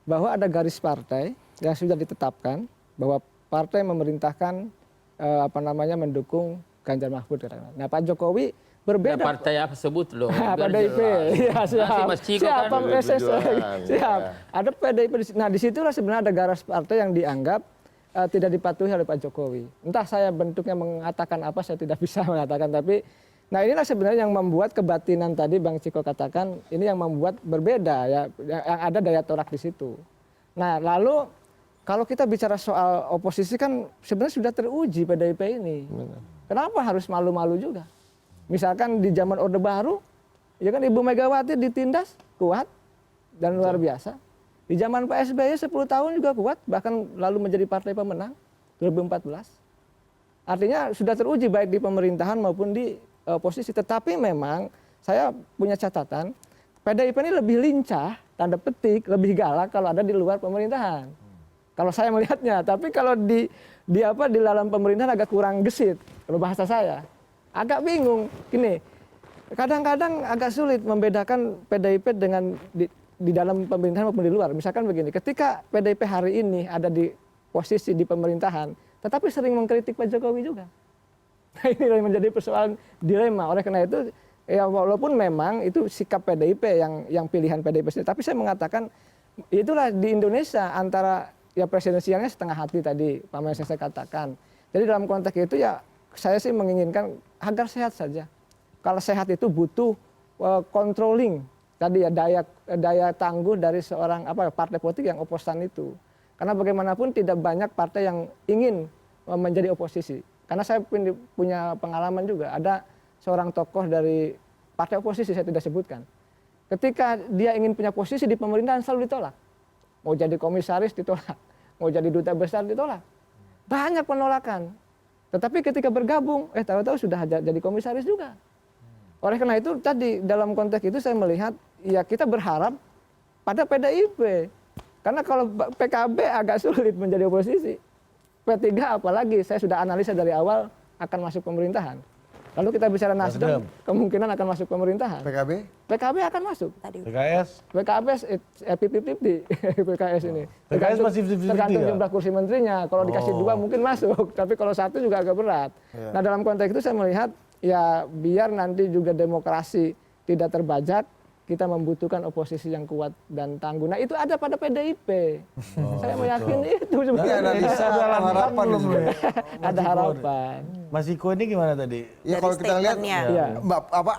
bahwa ada garis partai yang sudah ditetapkan bahwa partai memerintahkan mendukung Ganjar Mahfud. Nah, Pak Jokowi berbeda. Ya, partai apa sebut loh? PDIP. Ya, siap. Siap. Ada PDIP. Nah, disitulah sebenarnya ada garis partai yang dianggap tidak dipatuhi oleh Pak Jokowi. Entah saya bentuknya mengatakan apa, saya tidak bisa mengatakan, tapi nah inilah sebenarnya yang membuat kebatinan tadi Bang Ciko katakan, ini yang membuat berbeda ya, yang ada daya tolak di situ. Nah lalu kalau kita bicara soal oposisi kan sebenarnya sudah teruji PDIP ini. Kenapa harus malu-malu juga? Misalkan di zaman Orde Baru, ya kan Ibu Megawati ditindas kuat dan luar biasa. Di zaman Pak SBY 10 tahun juga kuat, bahkan lalu menjadi partai pemenang 2014. Artinya sudah teruji baik di pemerintahan maupun di oposisi, tetapi memang saya punya catatan PDIP ini lebih lincah, tanda petik, lebih galak kalau ada di luar pemerintahan. Kalau saya melihatnya, tapi kalau di dalam pemerintahan agak kurang gesit, kalau bahasa saya. Agak bingung. Gini, kadang-kadang agak sulit membedakan PDIP dengan di dalam pemerintahan maupun di luar. Misalkan begini, ketika PDIP hari ini ada di posisi di pemerintahan, tetapi sering mengkritik Pak Jokowi juga. Nah, ini menjadi persoalan dilema. Oleh karena itu, ya walaupun memang itu sikap PDIP yang pilihan PDIP sendiri, tapi saya mengatakan itulah di Indonesia antara ya presidensialnya setengah hati tadi Pak Menses saya katakan. Jadi dalam konteks itu ya saya sih menginginkan agar sehat saja. Kalau sehat itu butuh controlling tadi ya daya tangguh dari seorang partai politik yang oposan itu. Karena bagaimanapun tidak banyak partai yang ingin menjadi oposisi. Karena saya punya pengalaman juga, ada seorang tokoh dari partai oposisi, saya tidak sebutkan. Ketika dia ingin punya posisi di pemerintahan selalu ditolak. Mau jadi komisaris ditolak, mau jadi duta besar ditolak. Banyak penolakan. Tetapi ketika bergabung, tahu-tahu sudah jadi komisaris juga. Oleh karena itu tadi dalam konteks itu saya melihat, ya kita berharap pada PDIP. Karena kalau PKB agak sulit menjadi oposisi. P3 apalagi saya sudah analisa dari awal akan masuk pemerintahan. Lalu kita bicara Nasdem, kemungkinan akan masuk pemerintahan. PKB akan masuk. PKS 50-50 PKS ini. PKS masih 50-50 tergantung jumlah kursi menterinya. Kalau dikasih 2 mungkin masuk, tapi kalau 1 juga agak berat. Nah dalam konteks itu saya melihat ya biar nanti juga demokrasi tidak terbajak, kita membutuhkan oposisi yang kuat dan tangguh. Nah itu ada pada PDIP. Saya meyakini itu sebenarnya. Ada harapan. Ada harapan. Mas Iko ini gimana tadi? Ya kalau kita lihat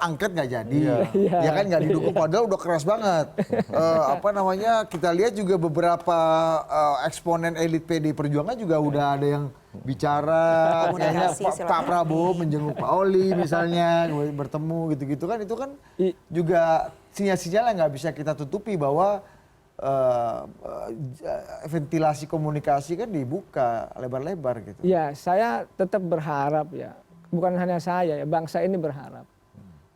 angket nggak jadi, ya kan nggak didukung padahal udah keras banget. Kita lihat juga beberapa eksponen elit PD Perjuangan juga udah ada yang bicara, kayaknya Pak Prabowo menjenguk Pak Oli misalnya, bertemu gitu-gitu kan, itu kan juga sinyal-sinyal yang nggak bisa kita tutupi bahwa ventilasi komunikasi kan dibuka lebar-lebar gitu. Ya, saya tetap berharap ya, bukan hanya saya ya, bangsa ini berharap.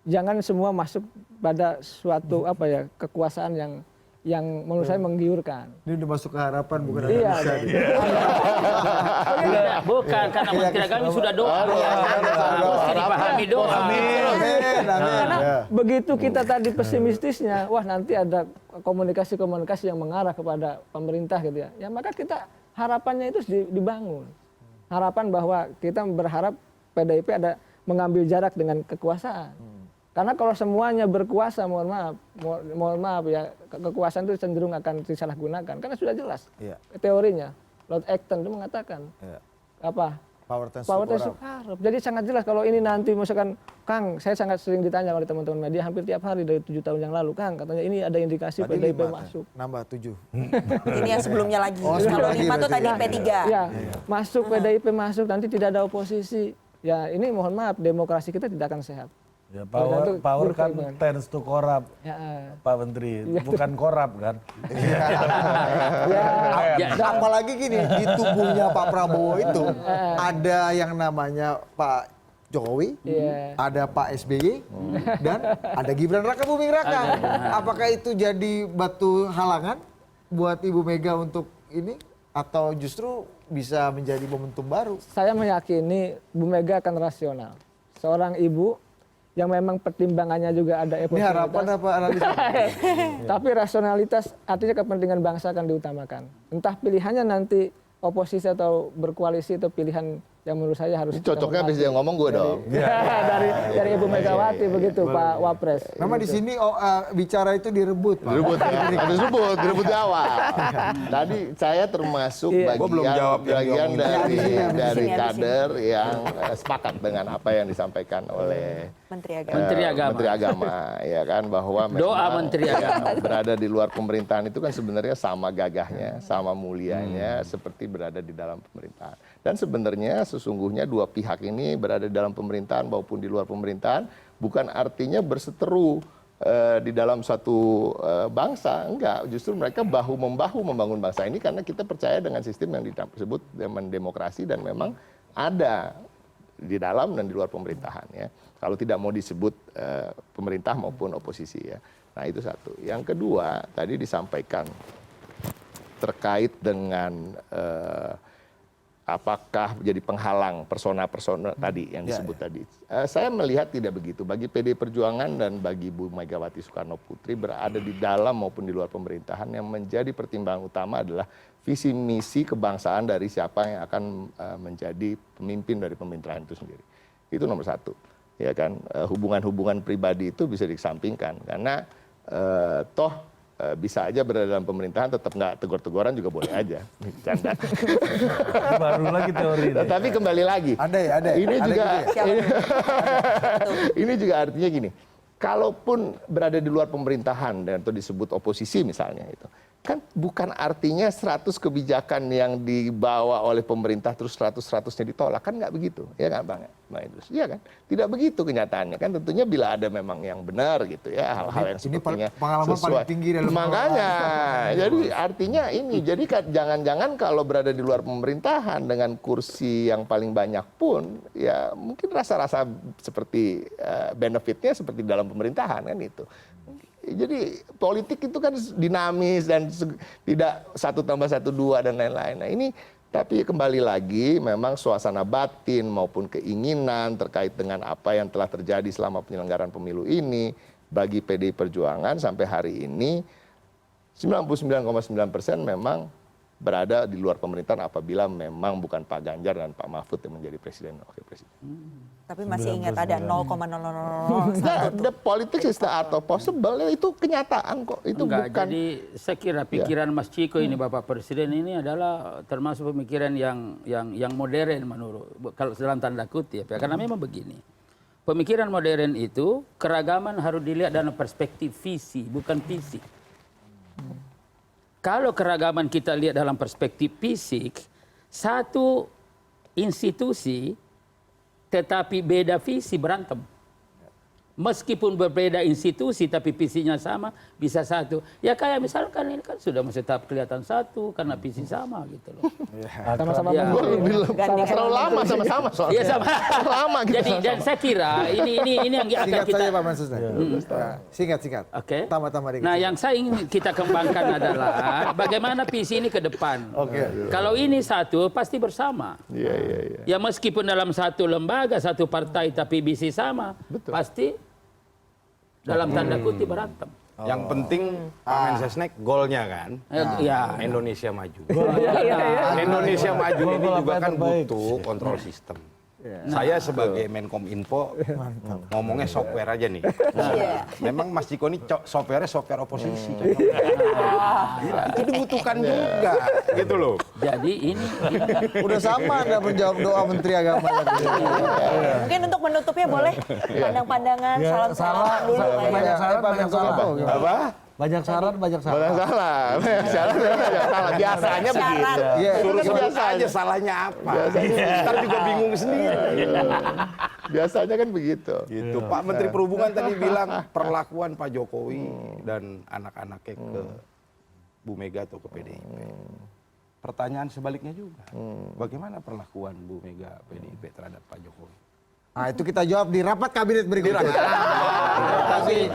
Jangan semua masuk pada suatu kekuasaan yang menurut saya menggiurkan. Ini udah masuk ke harapan bukan analisa. Bukan, karena Menteri Agama sudah doa. Mesti dipahami doa. Karena begitu kita tadi pesimistisnya, wah nanti ada komunikasi-komunikasi yang mengarah kepada pemerintah gitu ya. Ya maka kita harapannya itu dibangun. Harapan bahwa kita berharap PDIP ada mengambil jarak dengan kekuasaan. Karena kalau semuanya berkuasa, mohon maaf ya, kekuasaan itu cenderung akan disalahgunakan. Karena sudah jelas teorinya. Lord Acton itu mengatakan apa? Power tends to corrupt. Jadi sangat jelas kalau ini nanti misalkan, Kang, saya sangat sering ditanya oleh teman-teman media hampir tiap hari dari 7 tahun yang lalu, Kang, katanya ini ada indikasi PDIP masuk. Nambah 7. Ini yang sebelumnya lagi. Kalau 5 itu tadi P3. Ya, masuk PDIP masuk, nanti tidak ada oposisi. Ya ini mohon maaf, demokrasi kita tidak akan sehat. Ya, power kan tends to corrupt, Pak Menteri, bukan korup kan? Apalagi gini, di tubuhnya Pak Prabowo itu ada yang namanya Pak Jokowi, ada Pak SBY, dan ada Gibran Raka Buming Raka. Apakah itu jadi batu halangan buat Ibu Mega untuk ini, atau justru bisa menjadi momentum baru? Saya meyakini Bu Mega akan rasional. Seorang ibu yang memang pertimbangannya juga ada Ini harapan apa analisa? Tapi rasionalitas artinya kepentingan bangsa akan diutamakan. Entah pilihannya nanti oposisi atau berkoalisi, itu pilihan yang menurut saya harus. Ini cocoknya habis dia ngomong gue dong. dari Ibu Megawati begitu Pak Wapres. Memang di sini bicara itu direbut. Direbut ya, habis direbut di awal. Tadi saya termasuk bagian dari kader yang sepakat dengan apa yang disampaikan oleh Menteri Agama, ya kan, bahwa doa Menteri Agama berada di luar pemerintahan itu kan sebenarnya sama gagahnya, sama mulianya seperti berada di dalam pemerintahan. Dan sebenarnya sesungguhnya dua pihak ini berada di dalam pemerintahan maupun di luar pemerintahan bukan artinya berseteru di dalam satu bangsa. Enggak, justru mereka bahu-membahu membangun bangsa ini karena kita percaya dengan sistem yang disebut dengan demokrasi dan memang ada di dalam dan di luar pemerintahan ya. Kalau tidak mau disebut pemerintah maupun oposisi ya. Nah itu satu. Yang kedua tadi disampaikan terkait dengan apakah menjadi penghalang persona-persona tadi yang disebut tadi. Saya melihat tidak begitu. Bagi PD Perjuangan dan bagi Bu Megawati Soekarno Putri berada di dalam maupun di luar pemerintahan, yang menjadi pertimbangan utama adalah visi misi kebangsaan dari siapa yang akan menjadi pemimpin dari pemerintahan itu sendiri. Itu nomor satu. Ya kan, hubungan-hubungan pribadi itu bisa dikesampingkan karena toh bisa aja berada dalam pemerintahan tetap nggak tegur-teguran juga boleh aja. Canda. Baru lagi teori. Tapi kembali lagi. Ada. Ini juga artinya gini. Kalaupun berada di luar pemerintahan dan atau disebut oposisi misalnya itu, kan bukan artinya 100 kebijakan yang dibawa oleh pemerintah terus 100-100-nya ditolak, kan nggak begitu, ya kan Bang Idrus? Iya kan? Tidak begitu kenyataannya kan, tentunya bila ada memang yang benar gitu ya, hal-hal yang sepertinya pengalaman sesuai. paling tinggi dalam Makanya, jadi artinya ini, jadi jangan-jangan kalau berada di luar pemerintahan dengan kursi yang paling banyak pun, ya mungkin rasa-rasa seperti benefitnya seperti dalam pemerintahan kan itu. Jadi politik itu kan dinamis dan tidak 1+1=2 dan lain-lain. Nah ini tapi kembali lagi memang suasana batin maupun keinginan terkait dengan apa yang telah terjadi selama penyelenggaraan pemilu ini bagi PDI Perjuangan sampai hari ini 99,9% memang berada di luar pemerintahan apabila memang bukan Pak Ganjar dan Pak Mahfud yang menjadi presiden dan wakil presiden. Tapi masih ingat ada 0,0001. The politics is the art of possible, itu kenyataan kok. Itu enggak, bukan. jadi saya kira pikiran Mas Ciko ini Bapak Presiden ini adalah termasuk pemikiran yang modern menurut kalau dalam tanda kutip ya, karena memang begini. Pemikiran modern itu keragaman harus dilihat dalam perspektif visi, bukan fisik. Kalau keragaman kita lihat dalam perspektif fisik, satu institusi tetapi beda visi berantem. Meskipun berbeda institusi tapi visinya sama, bisa satu. Ya kayak misalkan ini kan sudah masih tahap kelihatan satu karena visi sama gitu loh. Sama-sama terlalu lama sama-sama soalnya. Iya sama. Lama gitu. Jadi dan saya kira ini yang akan Singkat kita saja Pak Mansur. Singkat. Oke. Tambah dikit. Nah, yang saya ingin kita kembangkan adalah bagaimana visi ini ke depan. Oke. Kalau ini satu pasti bersama. Iya. Ya meskipun dalam satu lembaga, satu partai tapi visi sama, pasti dalam tanda kutip berantem. Yang penting Pak Mensesnek golnya kan, Indonesia maju. Indonesia maju ini juga kan butuh kontrol sistem. Saya sebagai Menkominfo ngomongnya software aja nih. Memang Mas Ciko ini software oposisi. Itu dibutuhkan juga, gitu loh. Jadi ini Udah sama Anda menjawab doa Menteri Agama tadi. Mungkin untuk menutupnya boleh pandang-pandangan, salam-salam dulu. Banyak saran, banyak salah. Apa? Banyak syarat, banyak salah. Banyak salah. Biasanya begitu. Suruh biasa aja salahnya apa. Ntar juga bingung sendiri. Biasanya kan begitu. Gitu. Pak Menteri Perhubungan tadi bilang perlakuan Pak Jokowi dan anak-anaknya ke Bu Mega atau ke PDIP. Pertanyaan sebaliknya juga. Bagaimana perlakuan Bu Mega PDIP terhadap Pak Jokowi? Nah itu kita jawab di rapat kabinet berikutnya. Tapi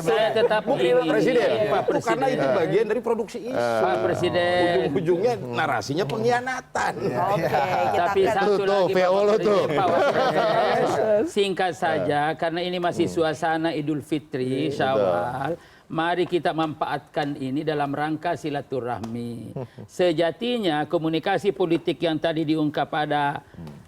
saya tetap ingin Presiden, Pak Presiden. karena itu bagian dari produksi isu. Pak Presiden. Ujung-ujungnya narasinya pengkhianatan. Oke, kita Tapi akan satu Tuh, lagi VO lo tuh. Pak Wakil, singkat saja karena ini masih suasana Idul Fitri Syawal. Mari kita manfaatkan ini dalam rangka silaturahmi. Sejatinya komunikasi politik yang tadi diungkap ada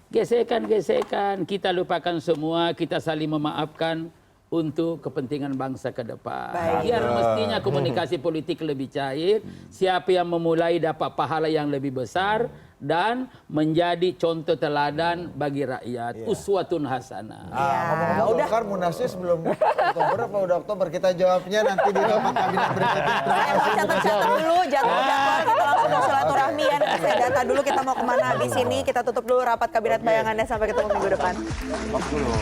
gesekan-gesekan, kita lupakan semua, kita saling memaafkan untuk kepentingan bangsa ke depan. Biar mestinya komunikasi politik lebih cair, siapa yang memulai dapat pahala yang lebih besar dan menjadi contoh teladan bagi rakyat. Uswatun hasanah. Ngomong-ngomong Golkar munasnya sebelum Oktober apa udah Oktober, kita jawabnya nanti di rapat kabinet berikutnya. Saya mau catat-catat dulu jadwal kita langsung mau silaturahmi ya. Nanti saya data dulu kita mau kemana di sini. Kita tutup dulu rapat kabinet bayangannya sampai ketemu minggu depan. Waktu dulu.